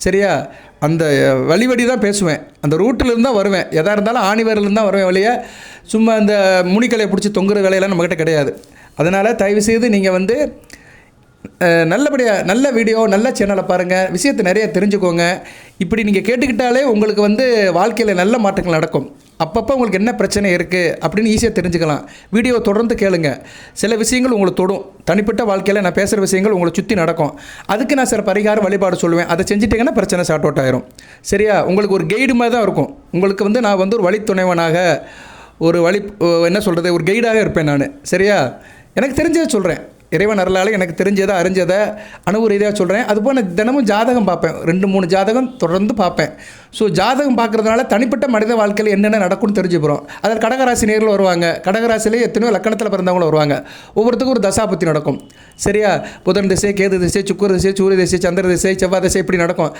சரியா? அந்த வழி தான் பேசுவேன், அந்த ரூட்டிலேருந்து தான் வருவேன். எதாக இருந்தாலும் ஆணிவேரிலேருந்து தான் வருவேன் வழியே. சும்மா இந்த முனிக்கலையை பிடிச்சி தொங்குற வேலையெல்லாம் நம்மக்கிட்ட கிடையாது. அதனால் தயவுசெய்து நீங்கள் வந்து நல்லபடியாக நல்ல வீடியோ நல்ல சேனலை பாருங்கள், விஷயத்தை நிறைய தெரிஞ்சுக்கோங்க. இப்படி நீங்கள் கேட்டுக்கிட்டாலே உங்களுக்கு வந்து வாழ்க்கையில் நல்ல மாற்றங்கள் நடக்கும். அப்பப்போ உங்களுக்கு என்ன பிரச்சனை இருக்குது அப்படின்னு ஈஸியாக தெரிஞ்சுக்கலாம். வீடியோ தொடர்ந்து கேளுங்க, சில விஷயங்கள் உங்களை தொடும். தனிப்பட்ட வாழ்க்கையில் நான் பேசுகிற விஷயங்கள் உங்களை சுற்றி நடக்கும். அதுக்கு நான் சில பரிகாரம் வழிபாடு சொல்லுவேன். அதை செஞ்சுட்டிங்கன்னா பிரச்சனை சார்ட் அவுட் ஆயிரும், சரியா? உங்களுக்கு ஒரு கைடு மாதிரி தான் இருக்கும். உங்களுக்கு வந்து நான் வந்து ஒரு வழித்துணைவனாக, ஒரு என்ன சொல்கிறது, ஒரு கைடாக இருப்பேன் நான், சரியா? எனக்கு தெரிஞ்சதை சொல்கிறேன். இறைவன் அருளால் எனக்கு தெரிஞ்சதை அறிஞ்சதை அனுபவ ரீதியாக சொல்கிறேன். அதுபோல் நான் தினமும் ஜாதகம் பார்ப்பேன், 2-3 ஜாதகம் தொடர்ந்து பார்ப்பேன். ஸோ ஜாதகம் பார்க்குறதுனால தனிப்பட்ட மனித வாழ்க்கையில் என்னென்ன நடக்கும்னு தெரிஞ்சுக்கிறோம். அதில் கடகராசி நேரில் வருவாங்க, கடகராசிலேயே எத்தனையோ லக்கணத்தில் பிறந்தவங்களும் வருவாங்க. ஒவ்வொருத்துக்கும் ஒரு தசாபத்தி நடக்கும், சரியா? புதன் திசை, கேது திசை, சுக்கிர திசை, சூரிய திசை, சந்திர திசை, செவ்வாய் திசை இப்படி நடக்கும்.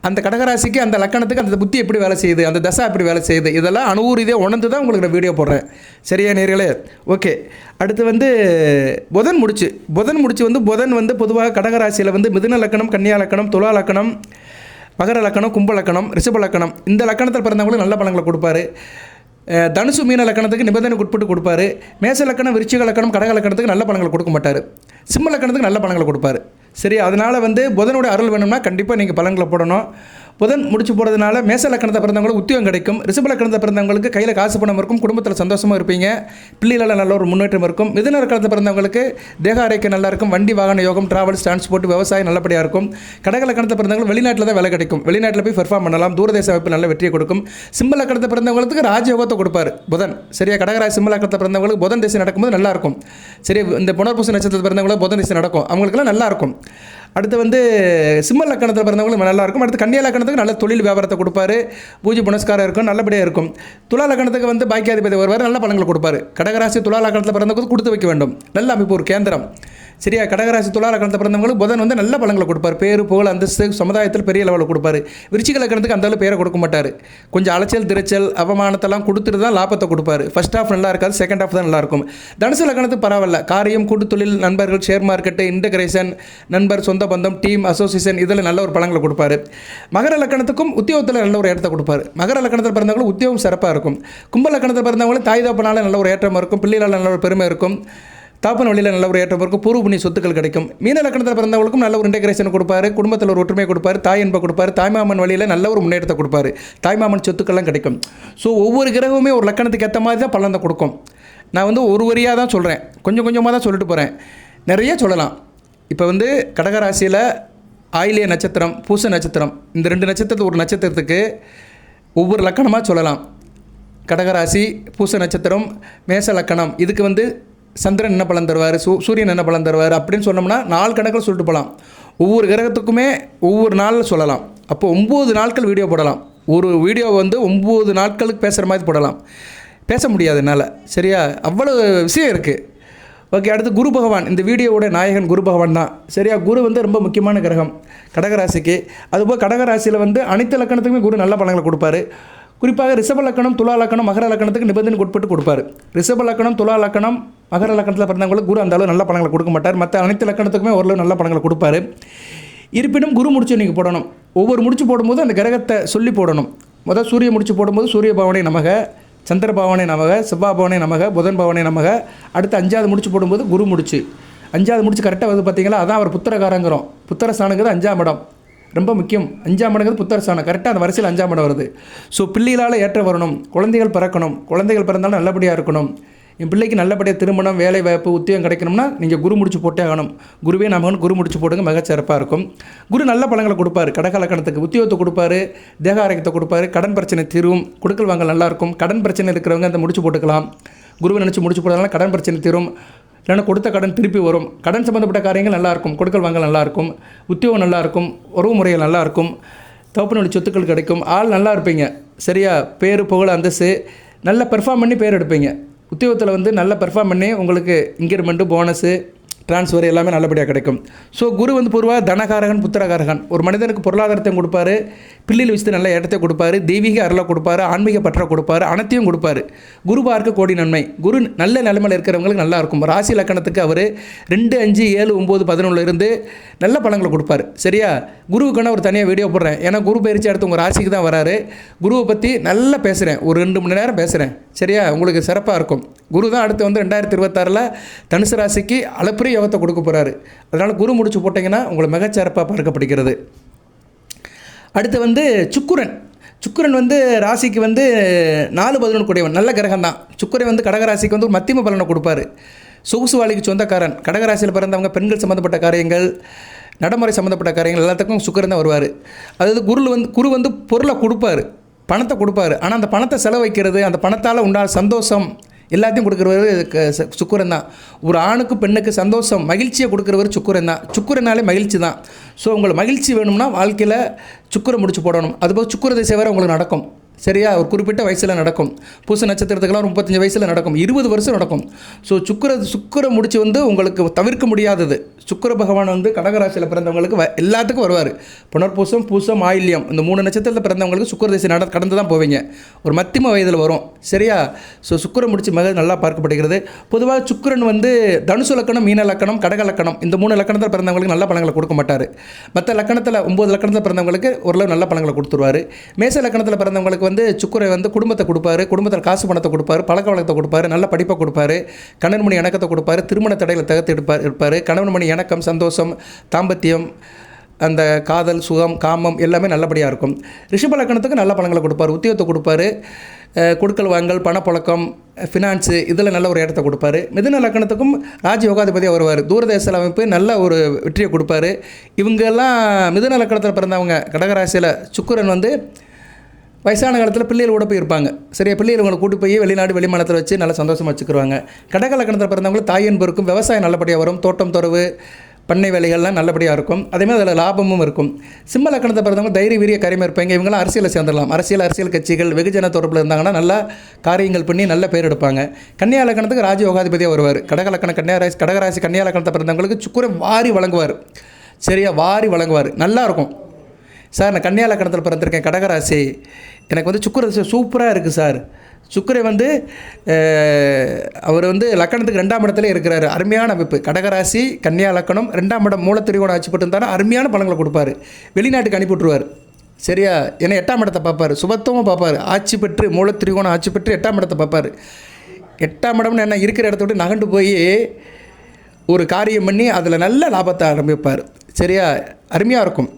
அந்த கடகராசிக்கு அந்த லக்கணத்துக்கு அந்த புத்தி எப்படி வேலை செய்யுது, அந்த தசா எப்படி வேலை செய்யுது, இதெல்லாம் அனுபவ ரீதியாக உணர்ந்து தான் உங்களுக்கு நான் வீடியோ போடுறேன், சரியா நேர்களே? ஓகே. அடுத்து வந்து புதன் முடிச்சு வந்து புதன் வந்து பொதுவாக கடகராசியில் வந்து மிதுன லக்கணம், கன்னியா லக்கணம், துலா லக்கணம், மகர லக்கணம், கும்ப லக்கணம், ரிஷப லக்கணம் இந்த லக்கணத்தில் பிறந்தவங்களுக்கு நல்ல பலன்களை கொடுப்பாரு. தனுசு மீன லக்கணத்துக்கு நிபந்தனைக்கு உட்பட்டு கொடுப்பாரு. மேச லக்கணம், விருச்சிக லக்கணம், கடக லக்கணத்துக்கு நல்ல பலன்களை கொடுக்க மாட்டார். சிம்ம லக்கணத்துக்கு நல்ல பலன்களை கொடுப்பாரு. சரி, அதனால் வந்து புதனுடைய அருள் வேணும்னா கண்டிப்பாக நீங்கள் பலன்களை போடணும். புதன் முடிச்சு போகிறதுனால மேச லக்கணத்தை பிறந்தவங்களுக்கு உத்தியோகம் கிடைக்கும். ரிஷப லக்கணத்தை பிறந்தவங்களுக்கு கையில் காசு பணம் இருக்கும், குடும்பத்தில் சந்தோஷமாக இருப்பீங்க, பிள்ளைகளால் நல்ல ஒரு முன்னேற்றம் இருக்கும். மிதுன லக்கணத்தை பிறந்தவங்களுக்கு தேக ஆரோக்கியம் நல்லா இருக்கும், வண்டி வாகன யோகம், டிராவல்ஸ், டிரான்ஸ்போர்ட், விவசாயம் நல்லபடியாக இருக்கும். கடக லக்கணத்தை பிறந்தவங்களுக்கு வெளிநாட்டில் தான் வேலை கிடைக்கும், வெளிநாட்டில் போய் பெர்ஃபார்ம் பண்ணலாம், தூரதேச வாய்ப்பு நல்ல வெற்றியை கொடுக்கும். சிம்ம லக்கணத்தை பிறந்தவங்களுக்கு ராஜயோகத்தை கொடுப்பார் புதன். சரியா, கடகராசி சிம்ம லக்கணத்தை பிறந்தவங்களுக்கு புதன் திசை நடக்கும்போது நல்லாயிருக்கும். சரி, இந்த புனர்பூச நட்சத்திரத்தை பிறந்தவங்களுக்கு புதன் திசை நடக்கும், அவங்களுக்குலாம் நல்லாயிருக்கும். அடுத்து வந்து சிம்ம லக்கணத்தில் பிறந்தவங்களுக்கு நல்லாயிருக்கும். அடுத்து கன்னியா லக்கணத்துக்கு நல்ல தொழில் வியாபாரத்தை கொடுப்பாரு, பூஜை புனஸ்காரம் இருக்கும், நல்லபடியாக இருக்கும். துலா லக்கணத்துக்கு வந்து பாக்கியாதிபதி வருவார், நல்ல பலன்களை கொடுப்பாரு. கடகராசி துலா லக்கணத்தில் பிறந்தவங்களுக்கு கொடுத்து வைக்க வேண்டும், நல்ல அமைப்பு, ஒரு கேந்திரம். சரியா, கடகராசி துலா லக்கணத்தில் பிறந்தவங்களுக்கு புதன் வந்து நல்ல பலன்களை கொடுப்பார், பேரு புகழ் அந்தஸ்து சமுதாயத்தில் பெரிய லெவலில் கொடுப்பாரு. விருச்சிக லக்கணத்துக்கு அந்த அளவு பேரை கொடுக்க மாட்டார், கொஞ்சம் அலைச்சல் திரைச்சல் அவமானத்தெல்லாம் கொடுத்துட்டு தான் லாபத்தை கொடுப்பாரு. ஃபர்ஸ்ட் ஹாஃப் நல்லா இருக்காது, செகண்ட் ஹாஃப் தான் நல்லாயிருக்கும். தனுசு லக்கணத்துக்கு பரவாயில்ல, காரியம், கூட்டு தொழில், நண்பர்கள், ஷேர் மார்க்கெட்டு, இன்டகிரேஷன், நண்பர், சொந்த பந்தம், டீம், அசோசியேஷன், இதில் நல்ல ஒரு பலன்களை கொடுப்பாரு. மகர லக்கணத்துக்கும் உத்தியோகத்தில் நல்ல ஒரு ஏற்றத்தை கொடுப்பாரு. மகர லக்கணத்தில் பிறந்தவங்களும் உத்தியோகம் சிறப்பாக இருக்கும். கும்ப லக்கணத்தில் பிறந்தவங்களும் தாய் தாப்பனால நல்ல ஒரு ஏற்றம் இருக்கும், பிள்ளைகளால் நல்ல ஒரு பெருமை இருக்கும், தாப்பன் வழியில் நல்ல ஒரு ஏற்றம் இருக்கும், பூர்வ புண்ணிய சொத்துக்கள் கிடைக்கும். மீன லக்கணத்தில் பிறந்தவங்களுக்கும் நல்ல ஒரு இன்டகிரேஷன் கொடுப்பாரு, குடும்பத்தில் ஒரு ஒற்றுமை கொடுப்பாரு, தாய் என்பை கொடுப்பாரு, தாய்மாமன் வழியில் நல்ல ஒரு முன்னேற்றத்தை கொடுப்பாரு, தாய்மாமன் சொத்துக்கள்லாம் கிடைக்கும். ஸோ ஒவ்வொரு கிரகமுமே ஒரு லக்கணத்துக்கு ஏற்ற மாதிரி தான் பலனை கொடுக்கும். நான் வந்து ஒரு வரியாக தான் சொல்கிறேன், கொஞ்சம் கொஞ்சமாக தான் சொல்லிட்டு போகிறேன், நிறைய சொல்லலாம். இப்போ வந்து கடகராசியில் ஆயிலிய நட்சத்திரம், பூச நட்சத்திரம், இந்த 2 நட்சத்திரத்து ஒரு நட்சத்திரத்துக்கு ஒவ்வொரு லக்கணமாக சொல்லலாம். கடகராசி, பூச நட்சத்திரம், மேச லக்கணம், இதுக்கு வந்து சந்திரன் என்ன பலன் தருவார், சூரியன் என்ன பலன் தருவார் அப்படின்னு சொன்னோம்னா 4 கணக்கில் சொல்லிட்டு போகலாம். ஒவ்வொரு கிரகத்துக்குமே ஒவ்வொரு நாளில் சொல்லலாம். அப்போ 9 நாட்கள் வீடியோ போடலாம். ஒரு வீடியோ வந்து 9 நாட்களுக்கு பேசுகிற மாதிரி போடலாம், பேச முடியாது என்னால். சரியா, அவ்வளோ விஷயம் இருக்குது. ஓகே, அடுத்து குரு பகவான், இந்த வீடியோவோட நாயகன் குரு பகவான் தான். சரியா, குரு வந்து ரொம்ப முக்கியமான கிரகம் கடகராசிக்கு. அதுபோல் கடகராசியில் வந்து அனைத்து லக்கணத்துக்குமே குரு நல்ல பலன்களை கொடுப்பாரு. குறிப்பாக ரிஷப லக்கணம், துலா லக்கணம், மகர லக்கணத்துக்கு நிபந்தனை உட்பட்டு கொடுப்பாரு. ரிஷப லக்கணம், துலா லக்கணம், மகர லக்கணத்தில் பிறந்தவங்களுக்கு குரு அந்த அளவு நல்ல பலன்களை கொடுக்க மாட்டார். மற்ற அனைத்து லக்கணத்துக்குமே ஓரளவு நல்ல பலன்களை கொடுப்பாரு. இருப்பினும் குரு முடிச்சு நீங்கள் போடணும். ஒவ்வொரு முடிச்சு போடும்போது அந்த கிரகத்தை சொல்லி போடணும். முதல் சூரிய முடிச்சு போடும்போது சூரிய பவனை நமக, சந்திர பவனை நமக, செவ்வாய் பவனை நமக, புதன் பவனை நமக. அடுத்து 5வது முடிச்சு போடும்போது குரு முடிச்சு. 5வது முடிச்சு கரெக்டாக வந்து பார்த்தீங்களா, அதான் அவர் புத்திரகாரங்கிறோம். புத்திரஸ்தானங்கிறது 5ஆம் இடம், ரொம்ப முக்கியம். 5ஆம் இடங்கிறது புத்திரஸ்தானம், கரெக்டாக அந்த வரிசையில் 5ஆம் இடம் வருது. ஸோ பிள்ளைகளால் ஏற்ற வரணும், குழந்தைகள் பிறக்கணும், குழந்தைகள் பிறந்தாலும் நல்லபடியாக இருக்கணும். என் பிள்ளைக்கு நல்லபடியாக திருமணம், வேலை வாய்ப்பு, உத்தியோகம் கிடைக்கணும்னா நீங்கள் குரு முடிச்சு போட்டே ஆகணும். குருவே நமக்கு குரு முடிச்சு போடுங்க, மிகச்சிறப்பாக இருக்கும். குரு நல்ல பலன்களை கொடுப்பாரு. கடக லக்கணத்துக்கு உத்தியோகத்தை கொடுப்பாரு, தேக ஆரோக்கியத்தை கொடுப்பாரு, கடன் பிரச்சனை தீரும், கொடுக்கல் வாங்கல் நல்லாயிருக்கும். கடன் பிரச்சனை இருக்கிறவங்க அந்த முடிச்சு போட்டுக்கலாம். குருவை நினச்சி முடிச்சு போடுறதுனால கடன் பிரச்சனை தீரும், இல்லைன்னா கொடுத்த கடன் திருப்பி வரும். கடன் சம்மந்தப்பட்ட காரியங்கள் நல்லாயிருக்கும், கொடுக்கல் வாங்கல் நல்லாயிருக்கும், உத்தியோகம் நல்லாயிருக்கும், உறவு முறைகள் நல்லாயிருக்கும், தோப்பனோட சொத்துக்கள் கிடைக்கும், ஆள் நல்லா இருப்பீங்க. சரியா, பேர் புகழ் அந்தஸ்து நல்ல பெர்ஃபார்ம் பண்ணி பேர் எடுப்பீங்க. உத்தியோகத்தில் வந்து நல்ல பெர்ஃபார்ம் பண்ணி உங்களுக்கு இன்க்ரிமெண்ட்டு, போனஸு, ட்ரான்ஸ்ஃபர் எல்லாமே நல்லபடியாக கிடைக்கும். ஸோ குரு வந்து பொதுவாக தனகாரகன், புத்திரகாரகன். ஒரு மனிதனுக்கு பொருளாதாரத்தையும் கொடுப்பாரு, பிள்ளையில் வச்சுட்டு நல்ல இடத்தை கொடுப்பாரு, தெய்வீக அருளை கொடுப்பாரு, ஆன்மீக பற்ற கொடுப்பாரு, அனைத்தையும் கொடுப்பாரு. குரு பார்க்க கோடி நன்மை. குரு நல்ல நிலைமையில் இருக்கிறவங்களுக்கு நல்லா இருக்கும். ராசி லக்கணத்துக்கு அவர் 2, 5, 7, 9, 11 இருந்து நல்ல பலன்களை கொடுப்பாரு. சரியா, குருவுக்கான ஒரு தனியாக வீடியோ போடுறேன். ஏன்னா குரு பயிற்சி அடுத்து உங்கள் ராசிக்கு தான் வராரு. குருவை பற்றி நல்லா பேசுகிறேன், ஒரு 2 மணி நேரம் பேசுகிறேன். சரியா, உங்களுக்கு சிறப்பாக இருக்கும். குரு தான் அடுத்து வந்து 2026 தனுசு ராசிக்கு அளப்பரிய யோகத்தை கொடுக்க போகிறாரு. அதனால் குரு முடிச்சு போட்டிங்கன்னா உங்களை மிகச்சிறப்பாக பார்க்கப்படுகிறது. அடுத்து வந்து சுக்கிரன் வந்து ராசிக்கு வந்து 4-11 கூடியவன், நல்ல கிரகம் தான். சுக்கிரன் வந்து கடகராசிக்கு வந்து ஒரு மத்தியம பலனை கொடுப்பாரு. சொகுசு வாளிக்கு சொந்தக்காரன். கடகராசியில் பிறந்தவங்க பெண்கள் சம்மந்தப்பட்ட காரியங்கள், நடைமுறை சம்மந்தப்பட்ட காரியங்கள் எல்லாத்துக்கும் சுக்கிரன் தான் வருவார். அதாவது குரு வந்து பொருளை கொடுப்பாரு, பணத்தை கொடுப்பாரு. ஆனால் அந்த பணத்தை செலவழிக்கிறது, அந்த பணத்தால் உண்டான சந்தோஷம் எல்லாத்தையும் கொடுக்குறவர் சுக்கிரன் தான். ஒரு ஆணுக்கு பெண்ணுக்கு சந்தோஷம், மகிழ்ச்சியை கொடுக்குறவர் சுக்கிரன் தான். சுக்கிரனாலே மகிழ்ச்சி தான். ஸோ உங்களுக்கு மகிழ்ச்சி வேணும்னா வாழ்க்கையில் சுக்கிரன் முடிச்சு போடணும். அதுபோல் சுக்கிர திசை வேறு உங்களுக்கு நடக்கும். சரியா, ஒரு குறிப்பிட்ட வயசில் நடக்கும். பூச நட்சத்திரத்துக்கெல்லாம் 35 வயசில் நடக்கும், 20 வருஷம் நடக்கும். ஸோ சுக்கிர முடிச்சு வந்து உங்களுக்கு தவிர்க்க முடியாதது. சுக்கிர பகவான் வந்து கடகராசியில் பிறந்தவங்களுக்கு எல்லாத்துக்கும் வருவார். புனர்பூசம், பூசம், ஆயில்யம், இந்த 3 நட்சத்திரத்தில் பிறந்தவங்களுக்கு சுக்கிர திசை கடந்து தான் போவீங்க. ஒரு மத்தியம வயதில் வரும். சரியா, ஸோ சுக்கிர முடிச்சு மிக நல்லா பார்க்கப்படுகிறது. பொதுவாக சுக்கிரன் வந்து தனுசு லக்கணம், மீன லக்கணம், கடக லக்கணம், இந்த 3 லக்கணத்தில் பிறந்தவங்களுக்கு நல்ல பலன்களை கொடுக்க மாட்டார். மற்ற லக்கணத்தில் 9 லக்கணத்தில் பிறந்தவங்களுக்கு ஓரளவு நல்ல பலன்களை கொடுத்துருவார். மேச லக்கணத்தில் பிறந்தவங்களுக்கு லக்கணத்துக்கு வந்து சுக்கிரன் வந்து குடும்பத்தை கொடுப்பாரு, குடும்பத்தில் காசு பணத்தை கொடுப்பாரு, பழக்க வழக்கத்தை கொடுப்பாரு, நல்ல படிப்பை கொடுப்பாரு, கணவன் மணி இணக்கத்தை கொடுப்பாரு, திருமண தடையில் தகர்த்து இருப்பார். கணவன் மணி இணக்கம், சந்தோஷம், தாம்பத்தியம், அந்த காதல், சுகம், காமம் எல்லாமே நல்லபடியாக இருக்கும். ரிஷப லக்கணத்துக்கு நல்ல பலன்களை கொடுப்பார், உத்தியோகத்தை கொடுப்பாரு, கொடுக்கல் வாங்கல், பணப்பழக்கம், ஃபினான்ஸு இதில் நல்ல ஒரு இடத்த கொடுப்பாரு. மிதுன லக்கணத்துக்கும் ராஜயோகாதிபதியாக வருவார், தூரதேச அமைப்பு நல்ல ஒரு வெற்றியை கொடுப்பாரு. இவங்கெல்லாம் மிதுன லக்கணத்தில் பிறந்தவங்க. கடகராசியில் சுக்கிரன் வந்து வயசான காலத்தில் பிள்ளைகளோட போய் இருப்பாங்க. சரியா, பிள்ளைகளை கூட்டி போய் வெளிநாடு வெளிமாநிலத்தில் வச்சு நல்லா சந்தோஷமாக வச்சுக்கிடுவாங்க. கடக லக்கணத்தில் பிறந்தவங்களுக்கு தாய் அன்பு இருக்கும், விவசாயம் நல்லபடியாக வரும், தோட்டம் துறவு பண்ணை வேலைகள்லாம் நல்லபடியாக இருக்கும். அதேமாதிரி அதில் லாபமும் இருக்கும். சிம்ம லக்கணத்தை பிறந்தவங்க தைரிய வீரிய கரிமை இருப்பாங்க. இவங்களாம் அரசியலில் சேர்ந்துடலாம். அரசியல் கட்சிகள் வெகுஜன தொடர்பில் இருந்தாங்கன்னா நல்லா காரியங்கள் பண்ணி நல்ல பேர் எடுப்பாங்க. கன்னியா லக்கணத்துக்கு ராஜயோகாதிபதியாக வருவார். கடகராசி கன்னியா லக்கணத்தை பிறந்தவங்களுக்கு சுக்கிரன் வாரி வழங்குவார். சரியா, வாரி வழங்குவார். நல்லாயிருக்கும். சார் நான் கன்னியா லக்கணத்தில் பிறந்திருக்கேன், கடகராசி, எனக்கு வந்து சுக்கிர சூப்பராக இருக்குது சார். சுக்கிரன் வந்து அவர் வந்து லக்கணத்துக்கு 2ஆம் இடத்துல இருக்கிறாரு. அருமையான அமைப்பு. கடகராசி கன்னியா லக்கணம் 2ஆம் இடம் மூலத்திரிகோணம் ஆட்சி பெற்று இருந்தாலும் அருமையான பலன்களை கொடுப்பார். வெளிநாட்டுக்கு அனுப்பிவிட்ருவார். சரியா, ஏன்னா 8ஆம் இடத்தை பார்ப்பார், சுபத்துவமாக பார்ப்பார். ஆட்சி பெற்று மூலத்திரிகோணம் ஆட்சி பெற்று 8ஆம் இடத்தை பார்ப்பார். 8ஆம் இடம்னு என்ன, இருக்கிற இடத்த விட்டு நகண்டு போய் ஒரு காரியம் பண்ணி அதில் நல்ல லாபத்தை ஆரம்பிப்பார். சரியா, அருமையாக இருக்கும்.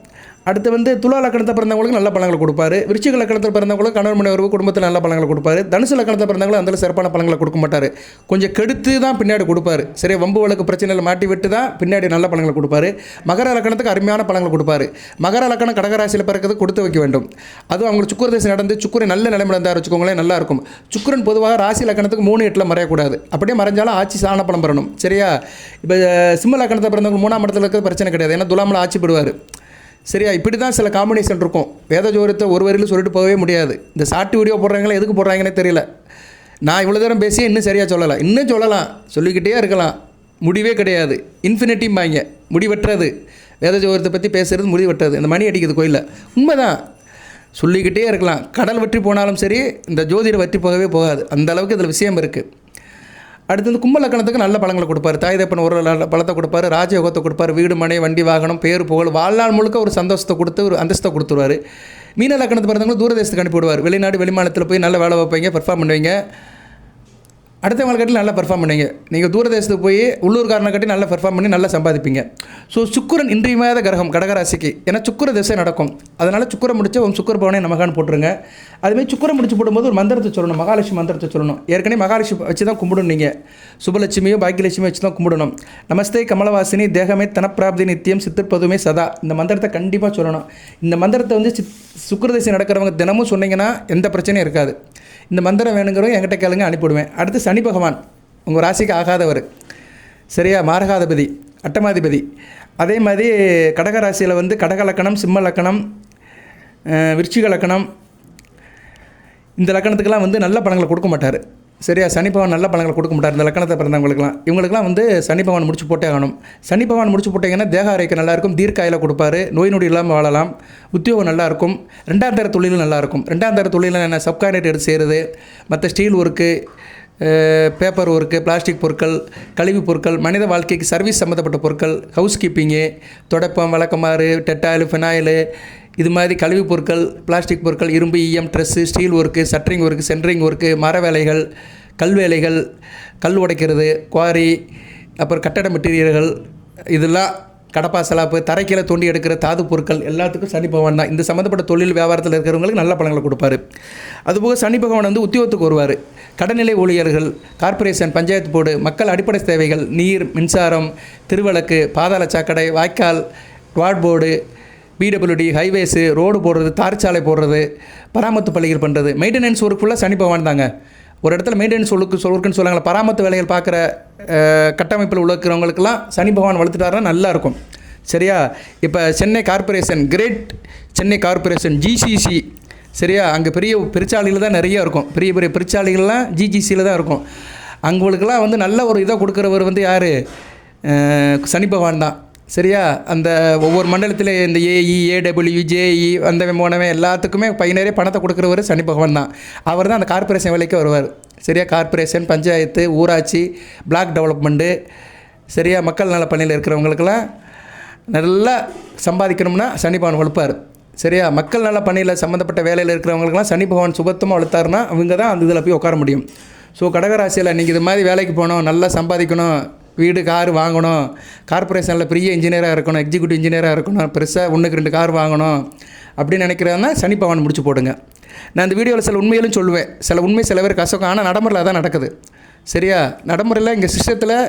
அடுத்து வந்து துலா லக்கணத்தை பிறந்தவங்களுக்கு நல்ல பலன்களை கொடுப்பாரு. விருச்சிக லக்கணத்தில் பிறந்தவங்களுக்கு கணவன் மனைவி உறவு குடும்பத்தில் நல்ல பலன்களை கொடுப்பாரு. தனுசு லக்கணத்தை பிறந்தவங்களும் அந்த சிறப்பான பலன்களை கொடுக்க மாட்டார். கொஞ்சம் கெடுத்து தான் பின்னாடி கொடுப்பாரு. சரியா, வம்பு வழக்கு பிரச்சனையில் மாட்டி விட்டு தான் பின்னாடி நல்ல பலன்களை கொடுப்பாரு. மகர லக்கணத்துக்கு அருமையான பலன்களை கொடுப்பாரு. மகர லக்கணம் கடகராசியில் பிறக்கிறது கொடுத்து வைக்க வேண்டும். அதுவும் அவங்களுக்கு சுக்கிர தசை நடந்து சுக்கிரன் நல்ல நிலைமை இருந்தார் வச்சுக்கோங்களேன், நல்லா இருக்கும். சுக்கிரன் பொதுவாக ராசி லக்கணத்துக்கு 3-8 மறையக்கூடாது. அப்படியே மறைஞ்சாலும் ஆட்சி சாண பலம் பெறணும். சரியா, இப்போ சிம்ம லக்கணத்தை பிறந்தவங்க 3ஆம் இடத்துல இருக்கிறது பிரச்சனை கிடையாது, ஏன்னா துலாமில் ஆட்சி பெறுவார். சரியா, இப்படி தான் சில காம்பினேஷன் இருக்கும். வேத ஜோதிடத்தை ஒரு வரியில் சொல்லிட்டு போகவே முடியாது. இந்த ஷார்ட் வீடியோ போடுறாங்களே எதுக்கு போடுறாங்கன்னே தெரியல. நான் இவ்வளோ தூரம் பேசி இன்னும் சரியாக சொல்லலாம், இன்னும் சொல்லலாம், சொல்லிக்கிட்டே இருக்கலாம், முடிவே கிடையாது. இன்ஃபினிட்டிம்பாங்க, முடிவற்றது. வேத ஜோதிடத்தை பற்றி பேசுகிறது முடிவற்றது. இந்த மணி அடிக்குது கோயிலில், உண்மைதான், சொல்லிக்கிட்டே இருக்கலாம். கடல் வற்றி போனாலும் சரி, இந்த ஜோதிடம் வற்றி போகவே போகாது. அந்த அளவுக்கு இதில் விஷயம் இருக்குது. அடுத்து வந்து கும்ப லக்கணத்துக்கு நல்ல பலன்களை கொடுப்பார். தாய் தப்பன் ஒரு நல்ல பலத்தை கொடுப்பார், ராஜயோகத்தை கொடுப்பார், வீடு மனை வண்டி வாகனம் பேர் புகழ் வாழ்நாள் முழுக்க ஒரு சந்தோஷத்தை கொடுத்து ஒரு அந்தஸ்தை கொடுத்துருவார். மீன லக்கணத்தை பிறந்தவங்க தூரதேசத்துக்கு அனுப்பிவிடுவார். வெளிநாடு வெளிமாநிலத்தில் போய் நல்ல வேலை வைப்பீங்க, பெர்ஃபார்ம் பண்ணுவீங்க. அடுத்தவங்களை கட்டி நல்லா பெர்ஃபார்ம் பண்ணுவீங்க. நீங்கள் தூரதேசத்துக்கு போய் உள்ளூர்காரனை கட்டி நல்லா பெர்ஃபார்ம் பண்ணி நல்லா சம்பாதிப்பீங்க. ஸோ சுக்கிரன் இன்றியமையாத கிரகம் கடகராசிக்கு. ஏன்னா சுக்கிர திசை நடக்கும். அதனால் சுக்கிரம் முடிச்சு சுக்கிர பவனே நமகான்னு போட்டுருங்க. அதுமாதிரி சுக்கிரம் முடிச்சு போடும்போது ஒரு மந்திரத்தை சொல்லணும், மகாலட்சுமி மந்திரத்தை சொல்லணும். ஏற்கனவே மகாலட்சுமி வச்சு தான் கும்பிடணும். நீங்கள் சுபலட்சுமியோ பாக்கியலட்சுமியோ வச்சு தான் கும்பிடணும். நமஸ்தே கமலவாசினி தேகமே தனப்பிராப்தி நித்தியம் சித்திர்பதுமே சதா. இந்த மந்திரத்தை கண்டிப்பாக சொல்லணும். இந்த மந்திரத்தை வந்து சுக்கிரதசை நடக்கிறவங்க தினமும் சொன்னீங்கன்னா எந்த பிரச்சனையும் இருக்காது. இந்த மந்திரம் வேணுங்கிறவங்க என்கிட்ட கேளுங்க, அனுப்பிவிடுவேன். அடுத்து சனி பகவான் உங்கள் ராசிக்கு ஆகாதவர். சரியா, மாரகாதிபதி, அட்டமாதிபதி. அதே மாதிரி கடகராசியில் வந்து கடக லக்கணம், சிம்ம லக்கணம், விருச்சிக லக்கணம், இந்த லக்கணத்துக்கெல்லாம் வந்து நல்ல பலன்களை கொடுக்க மாட்டார். சரியா, சனி பகவான் நல்ல பலன்களை கொடுக்க மாட்டார் இந்த லக்கணத்தை பிறந்தவங்களுக்குலாம். இவங்களுக்குலாம் வந்து சனி பகவான் முடிச்சு போட்டே ஆகணும். சனி பகவான் முடிச்சு போட்டிங்கன்னா தேக ஆரோக்கியம் நல்லாயிருக்கும், தீர்க்காயில் கொடுப்பாரு, நோய் நொடி இல்லாமல் வாழலாம், உத்தியோகம் நல்லாயிருக்கும், 2ஆம் தர தொழிலும் நல்லாயிருக்கும். 2ஆம் தர தொழிலில் என்ன சப்கார்டினேட் எடுத்து செய்கிறது, மற்ற steel work, paper work, plastic பொருட்கள், கழிவு பொருட்கள், மனித வாழ்க்கைக்கு சர்வீஸ் சம்மந்தப்பட்ட பொருட்கள், ஹவுஸ் கீப்பிங்கு, தொடப்பம், விளக்கமாறு, டெட்டாயில், ஃபினாயிலு, இது மாதிரி கழிவு பொருட்கள், பிளாஸ்டிக் பொருட்கள், இரும்பு, ஈயம், dress, steel work, shuttering work, centring work, மர வேலைகள், கல்வேலைகள், கல் உடைக்கிறது, குவாரி, அப்புறம் கட்டட மெட்டீரியல்கள், இதெல்லாம் கடப்பா சலாப்பு, தரைக்கீழே தோண்டி எடுக்கிற தாது பொருட்கள் எல்லாத்துக்கும் சனி பகவான் தான். இந்த சம்மந்தப்பட்ட தொழில் வியாபாரத்தில் இருக்கிறவங்களுக்கு நல்ல பலன்களை கொடுப்பாரு. அதுபோக சனி பகவான் வந்து உத்தியோகத்துக்கு வருவார். கடநிலை ஊழியர்கள், கார்ப்பரேஷன், பஞ்சாயத்து போர்டு, மக்கள் அடிப்படை தேவைகள், நீர், மின்சாரம், திருவிளக்கு, பாதாள சாக்கடை, வாய்க்கால், ward board, PWD, highways, road போடுறது, தார்ச்சாலை போடுறது, பராமத்து பள்ளிகள் பண்ணுறது, மெயின்டெனன்ஸ் ஒர்க் ஃபுல்லாக சனி பகவான் தாங்க. ஒரு இடத்துல மெயின்டெனன்ஸ் ஒர்க்குன்னு சொல்லுவாங்க, பராமத்து வேலைகள் பார்க்குற கட்டமைப்பில் உள்ளவங்களுக்கெல்லாம் சனி பகவான் வளர்த்துட்டாருன்னா நல்லாயிருக்கும். சரியா, இப்போ Chennai corporation, great Chennai corporation, GCC, சரியா, அங்கே பெரிய பெருச்சாலைகள் தான் நிறைய இருக்கும். பெரிய பெரிய பெருச்சாலைகள்லாம் ஜிசிசியில் தான் இருக்கும். அவங்களுக்கெல்லாம் வந்து நல்ல ஒரு இதை கொடுக்குறவர் வந்து யார், சனி பகவான் தான். சரியா, அந்த ஒவ்வொரு மண்டலத்தில் இந்த ஏஇ, ஏடபிள்யூ, ஜேஇ அந்த போனவன் எல்லாத்துக்குமே நிறைய பணத்தை கொடுக்குறவர் சனி பகவான் தான். அவர் தான் அந்த கார்ப்பரேஷன் வேலைக்கு வருவார். சரியா, கார்ப்பரேஷன், பஞ்சாயத்து, ஊராட்சி, பிளாக் டெவலப்மெண்ட்டு, சரியா, மக்கள் நல பணியில் இருக்கிறவங்களுக்கெல்லாம் நல்லா சம்பாதிக்கணும்னா சனி பகவான் வலுப்பார். சரியா? மக்கள் நல பணியில் சம்மந்தப்பட்ட வேலையில் இருக்கிறவங்களுக்குலாம் சனி பகவான் சுபத்துவமாக வளர்த்தாருன்னா அவங்க தான் அந்த இதில் போய் உட்கார முடியும். ஸோ கடகராசியில் நீங்கள் இது மாதிரி வேலைக்கு போகணும், நல்லா சம்பாதிக்கணும், வீடு கார் வாங்கணும், கார்பரேஷனில் பெரிய இன்ஜினியராக இருக்கணும், எக்ஸிக்யூட்டிவ் இன்ஜினியராக இருக்கணும், பெருசாக 1-2 கார் வாங்கணும் அப்படின்னு நினைக்கிறதுனா சனி பகவான் முடிச்சு போடுங்க. நான் இந்த வீடியோவில் சில உண்மையிலும் சொல்லுவேன். சில உண்மை சில பேர் கசக்கும், ஆனால் நடைமுறையில் தான் நடக்குது. சரியா? நடைமுறையில் இங்கே சிஸ்டத்தில்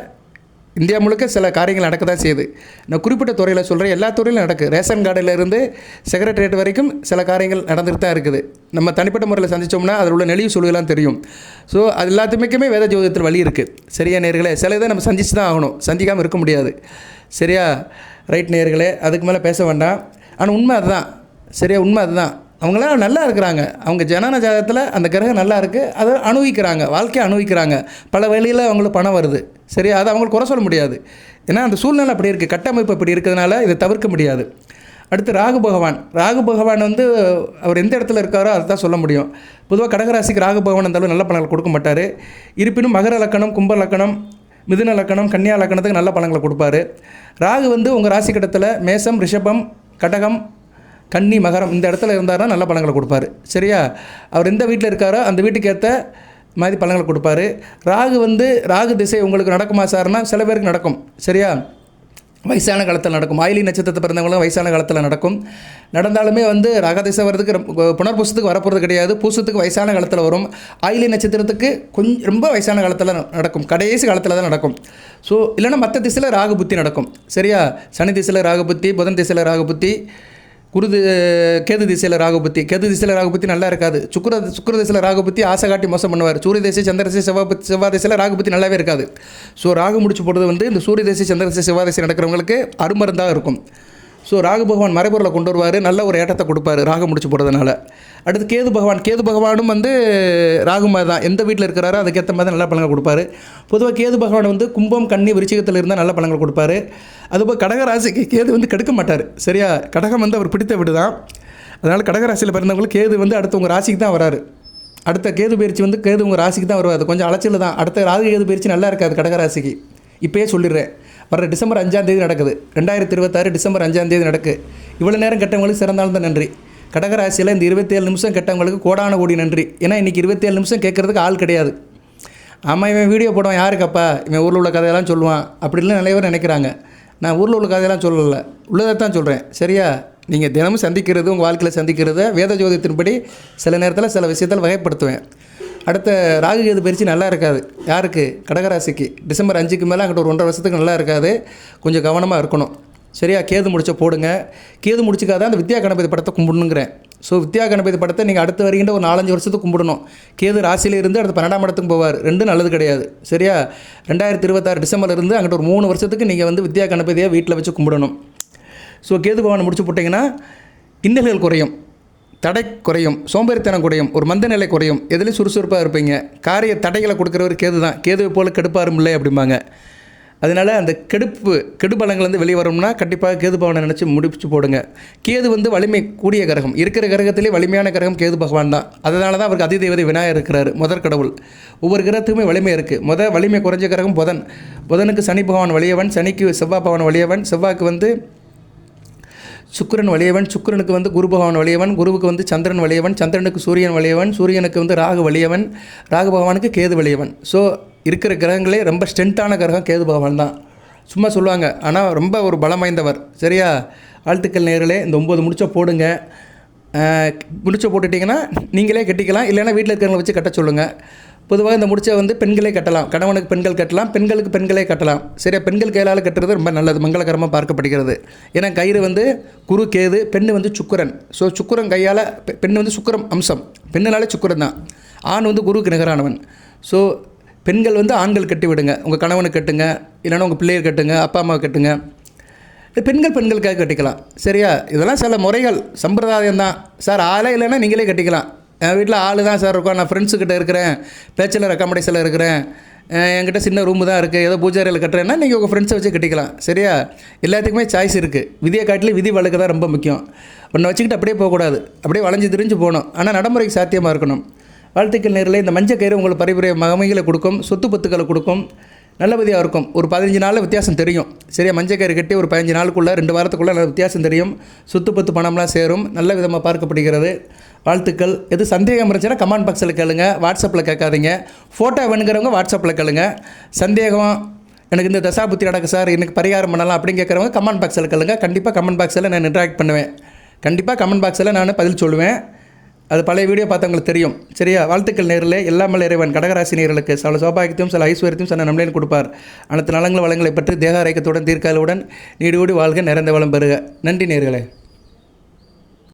இந்தியா முழுக்க சில காரியங்கள் நடக்க தான் செய்யுது. நான் குறிப்பிட்ட துறையில் சொல்கிறேன், எல்லா துறையிலும் நடக்குது. ரேஷன் கார்டிலேருந்து செக்ரட்டரியேட் வரைக்கும் சில காரியங்கள் நடந்துட்டு தான் இருக்குது. நம்ம தனிப்பட்ட முறையில் சந்தித்தோம்னா அதில் உள்ள நெளிவு சுழிவுலாம் தெரியும். ஸோ அது எல்லாத்துக்குமே வேத ஜோதிடத்தில் வழி இருக்குது. சரியா நேயர்களே? சில இதை நம்ம சந்திச்சு தான் ஆகணும், சந்திக்காமல் இருக்க முடியாது. சரியா? ரைட் நேயர்களே, அதுக்கு மேலே பேச வேண்டாம். ஆனால் உண்மை அதுதான். சரியா? உண்மை அதுதான். அவங்களாம் நல்லா இருக்கிறாங்க, அவங்க ஜனன ஜாதகத்தில் அந்த கிரகம் நல்லா இருக்குது, அதை அனுபவிக்கிறாங்க, வாழ்க்கையை அனுபவிக்கிறாங்க. பல வழியில் அவங்களுக்கு பணம் வருது. சரியா? அதை அவங்களுக்கு குறை சொல்ல முடியாது. ஏன்னா அந்த சூழ்நிலை அப்படி இருக்குது, கட்டமைப்பு அப்படி இருக்கிறதுனால இதை தவிர்க்க முடியாது. அடுத்து ராகு பகவான். ராகு பகவான் வந்து அவர் எந்த இடத்துல இருக்காரோ அதை தான் சொல்ல முடியும். பொதுவாக கடகராசிக்கு ராகு பகவான் அந்தளவு நல்ல பலன்களை கொடுக்க மாட்டார். இருப்பினும் மகர லக்கணம், கும்ப லக்கணம், மிதுன லக்கணம், கன்னியா லக்கணத்துக்கு நல்ல பலன்களை கொடுப்பார். ராகு வந்து உங்கள் ராசி கட்டத்தில் மேசம், ரிஷபம், கடகம், கன்னி, மகரம் இந்த இடத்துல இருந்தாருன்னா நல்ல பலன்களை கொடுப்பாரு. சரியா? அவர் எந்த வீட்டில் இருக்காரோ அந்த வீட்டுக்கு ஏற்ற மாதிரி பலன்களை கொடுப்பாரு. ராகு திசை உங்களுக்கு நடக்குமா சார்னா சில பேருக்கு நடக்கும். சரியா? வயசான காலத்தில் நடக்கும். ஆயிலி நட்சத்திரத்தை பிறந்தவங்களும் வயசான காலத்தில் நடக்கும். நடந்தாலுமே வந்து ராக திசை வர்றதுக்கு புனர்பூசத்துக்கு வரப்போகிறது கிடையாது. பூசத்துக்கு வயசான காலத்தில் வரும். ஆயிலி நட்சத்திரத்துக்கு கொஞ்சம் ரொம்ப வயசான காலத்தில் நடக்கும், கடைசி காலத்தில் தான் நடக்கும். ஸோ இல்லைன்னா மற்ற திசையில் ராகு புத்தி நடக்கும். சரியா? சனி திசையில் ராகு புத்தி, புதன் திசையில் ராகு புத்தி, கேது திசையில் ராகுபத்தி. கேது திசையில் ராகுபத்தி நல்லா இருக்காது. சுக்கிர திசையில் ராகுபத்தி ஆசை காட்டி மோசம் பண்ணுவார். சூரிய திசை, சந்திர திசை, செவ்வாய் திசையில் ராகுபத்தி நல்லாவே இருக்காது. ஸோ ராகு முடிச்சு போடுறது வந்து இந்த சூரிய திசை, சந்திர திசை, செவ்வாய் திசை நடக்கிறவங்களுக்கு அருமருந்தாக இருக்கும். ஸோ ராகு பகவான் மறைபொருளை கொண்டு வருவார், நல்ல ஒரு ஏற்றத்தை கொடுப்பார் ராகு முடிச்சு போடுறதுனால. அடுத்து கேது பகவானும் வந்து ராகு மாதிரி தான், எந்த வீட்டில் இருக்கிறாரோ அதுக்கேற்ற மாதிரி நல்ல பலன்கள் கொடுப்பாரு. பொதுவாக கேது பகவான் வந்து கும்பம், கன்னி, விருச்சிகத்தில் இருந்தால் நல்ல பலன்கள் கொடுப்பாரு. அதுபோல் கடகராசிக்கு கேது வந்து கெடுக்க மாட்டார். சரியா? கடகம் வந்து அவர் பிடித்த வீடு தான். அதனால் கடகராசியில் பிறந்தவங்களுக்கு கேது வந்து அடுத்து உங்கள் ராசிக்கு தான் வராரு. அடுத்த கேது பயிற்சி வந்து கேது உங்கள் ராசிக்கு தான் வருவார். கொஞ்சம் அலைச்சல் தான். அடுத்த ராகு கேது பயிற்சி நல்லா இருக்காது கடகராசிக்கு. இப்போயே சொல்லிடுறேன். வர டிசம்பர் 5 நடக்குது. 2026 டிசம்பர் 5 நடக்கு. இவ்வளோ நேரம் கெட்டவங்களுக்கு சிறந்தாலும் நன்றி. கடகராசியில் இந்த 27 நிமிஷம் கெட்டவங்களுக்கு கோடான கோடி நன்றி. ஏன்னா இன்றைக்கி 27 நிமிஷம் கேட்குறதுக்கு ஆள் கிடையாது. ஆமாம், இவன் வீடியோ போடுவான் யாருக்கப்பா, இவன் ஊரில் உள்ள கதையெல்லாம் சொல்லுவான் அப்படின்லாம் நிறைய பேர் நினைக்கிறாங்க. நான் ஊரில் உள்ள கதையெல்லாம் சொல்லலை, உள்ளதை தான் சொல்கிறேன். சரியா? நீங்கள் தினமும் சந்திக்கிறது, உங்கள் வாழ்க்கையில் சந்திக்கிறத வேத ஜோதிடத்தின்படி சில நேரத்தில் சில விஷயத்தில் வகைப்படுத்துவேன். அடுத்த ராகு கேது பயிற்சி நல்லா இருக்காது. யாருக்கு? கடகராசிக்கு. டிசம்பர் 5க்கு மேலே அங்கிட்ட ஒரு 1.5 வருஷத்துக்கு நல்லா இருக்காது. கொஞ்சம் கவனமாக இருக்கணும். சரியா? கேது முடிச்ச போடுங்க. கேது முடிச்சுக்காத அந்த வித்யா கணபதி படத்தை கும்பிடணுங்கிறேன். ஸோ வித்யா கணபதி படத்தை நீங்கள் அடுத்து வருகின்ற ஒரு 4-5 வருஷத்துக்கு கும்பிடணும். கேது ராசியில் இருந்து அடுத்து 12ஆம் இடத்துக்கு போவார். ரெண்டும் நல்லது கிடையாது. சரியா? 2026 டிசம்பர்லேருந்து அங்கிட்ட ஒரு 3 வருஷத்துக்கு நீங்கள் வந்து வித்யா கணபதியை வீட்டில் வச்சு கும்பிடணும். ஸோ கேது பகவானை முடிச்சு போட்டிங்கன்னா இன்னல்கள் குறையும், தடை குறையும், சோம்பேறித்தனம் குறையும், ஒரு மந்த நிலை குறையும், எதுலேயும் சுறுசுறுப்பாக இருப்பீங்க. காரிய தடைகளை கொடுக்குறவர் கேது தான். கேதுவை போல் கெடுப்பாரும் இல்லை அப்படிம்பாங்க. அதனால் அந்த கெடுபலங்கள் வந்து வெளியே வரணும்னா கண்டிப்பாக கேது பகவானை நினச்சி முடிச்சு போடுங்க. கேது வந்து வலிமை கூடிய கிரகம். இருக்கிற கிரகத்திலே வலிமையான கிரகம் கேது பகவான் தான். அதனால தான் அவருக்கு அதிதேவதை விநாயகர் இருக்கிறார், முதற் கடவுள். ஒவ்வொரு கிரகத்துக்குமே வலிமை இருக்குது. வலிமை குறைஞ்ச கிரகம் புதனுக்கு சனி பகவான் வலியவன், சனிக்கு செவ்வாய் பகவான் வலியவன், செவ்வாய்க்கு வந்து சுக்கிரன் வலியவன், சுக்கிரனுக்கு வந்து குரு பகவான் வலியவன், குருவுக்கு வந்து சந்திரன் வலியவன், சந்திரனுக்கு சூரியன் வலியவன், சூரியனுக்கு வந்து ராகு வலியவன், ராகு பகவானுக்கு கேது வலியவன். ஸோ இருக்கிற கிரகங்களே ரொம்ப ஸ்ட்ரென்த்தான கிரகம் கேது பகவான் தான். சும்மா சொல்லுவாங்க, ஆனால் ரொம்ப ஒரு பலம் வாய்ந்தவர். சரியா? வாழ்த்துக்கள் நேர்களே. இந்த 9 முடிச்ச போடுங்க. முடிச்ச போட்டுட்டிங்கன்னா நீங்களே கட்டிக்கலாம், இல்லைன்னா வீட்டில் இருக்கிறவங்களை வச்சு கட்ட சொல்லுங்கள். பொதுவாக இந்த முடிச்ச வந்து பெண்களே கட்டலாம். கணவனுக்கு பெண்கள் கட்டலாம், பெண்களுக்கு பெண்களே கட்டலாம். சரியா? பெண்கள் கையால் கட்டுறது ரொம்ப நல்லது, மங்களகரமாக பார்க்கப்படுகிறது. ஏன்னா கயிறு வந்து குரு கேது, பெண்ணு வந்து சுக்கிரன். ஸோ சுக்கிரன் கையால் பெண்ணு வந்து சுக்கிரம் அம்சம், பெண்ணுனாலே சுக்கிரன் தான். ஆண் வந்து குருவுக்கு நிகரானவன். ஸோ பெண்கள் வந்து ஆண்கள் கட்டி விடுங்க. உங்கள் கணவனுக்கு கட்டுங்க, இல்லைன்னா உங்கள் பிள்ளையை கட்டுங்க, அப்பா அம்மாவை கட்டுங்க. பெண்களுக்காக கட்டிக்கலாம். சரியா? இதெல்லாம் சில முறைகள், சம்பிரதாயம் தான். சார் ஆளே இல்லைன்னா நீங்களே கட்டிக்கலாம். என் வீட்டில் ஆள் தான் சார் இருக்கும், நான் ஃப்ரெண்ட்ஸுக்கிட்ட இருக்கிறேன், பேச்சுலர் அக்காமடேஷனில் இருக்கிறேன், என்கிட்ட சின்ன ரூமு தான் இருக்குது, ஏதோ பூஜாரியில் கட்டுறேன்னா நீங்கள் உங்கள் ஃப்ரெண்ட்ஸை வச்சு கட்டிக்கலாம். சரியா? எல்லாத்துக்குமே சாய்ஸ் இருக்குது. விதியை காட்டிலே விதி வழக்கு தான் ரொம்ப முக்கியம். ஒன்றை வச்சுக்கிட்டு அப்படியே போகக்கூடாது, அப்படியே வளைஞ்சு திரிஞ்சு போகணும். ஆனால் நடைமுறைக்கு சாத்தியமாக இருக்கணும். வாழ்த்துக்கள் நேரில் இந்த மஞ்சள் கயிறு உங்களுக்கு பரிபுரை மகமைகளை கொடுக்கும், சொத்து பத்துக்களை கொடுக்கும். நல்லபடியாக இருக்கும். ஒரு 15 நாளில் வித்தியாசம் தெரியும். சரியா, மஞ்சள் கயிறு கட்டி ஒரு 15 நாளுக்குள்ளே 2 வாரத்துக்குள்ளே நல்ல வித்தியாசம் தெரியும். சொத்து பத்து பணம்லாம் சேரும். நல்ல விதமாக பார்க்கப்படுகிறது. வாழ்த்துக்கள். எது சந்தேகம் இருந்துச்சுன்னா கமெண்ட் பாக்ஸில் கேளுங்க, வாட்ஸ்அப்பில் கேட்காதீங்க. ஃபோட்டோ வேணுங்கிறவங்க வாட்ஸ்அப்பில் கேளுங்க. சந்தேகம் எனக்கு இந்த தசாபுத்தி நடக்கு சார், எனக்கு பரிகாரம் பண்ணலாம் அப்படின்னு கேட்குறவங்க கமெண்ட் பாக்ஸில் கேளுங்க. கண்டிப்பாக கமெண்ட் பாக்ஸில் நான் இன்ட்ராக்ட் பண்ணுவேன். கண்டிப்பாக கமெண்ட் பாக்ஸில் நான் பதில் சொல்லுவேன். அது பழைய வீடியோ பார்த்தவங்களுக்கு தெரியும். சரியா, வாழ்த்துக்கள் நேரில். எல்லாமல் இறைவன் கடகராசி நேர்களுக்கு சில சௌபாகியத்தையும் சில ஐஸ்வர்யத்தையும் சில நம்மளேன்னு கொடுப்பார். அனைத்து நலங்கள் வளங்களை பற்றி தேக ஆரோக்கியத்துடன் தீர்க்காலுடன் நீடோடி வாழ்க, நிறைந்த வளம் பெறுக. நன்றி நேர்களே.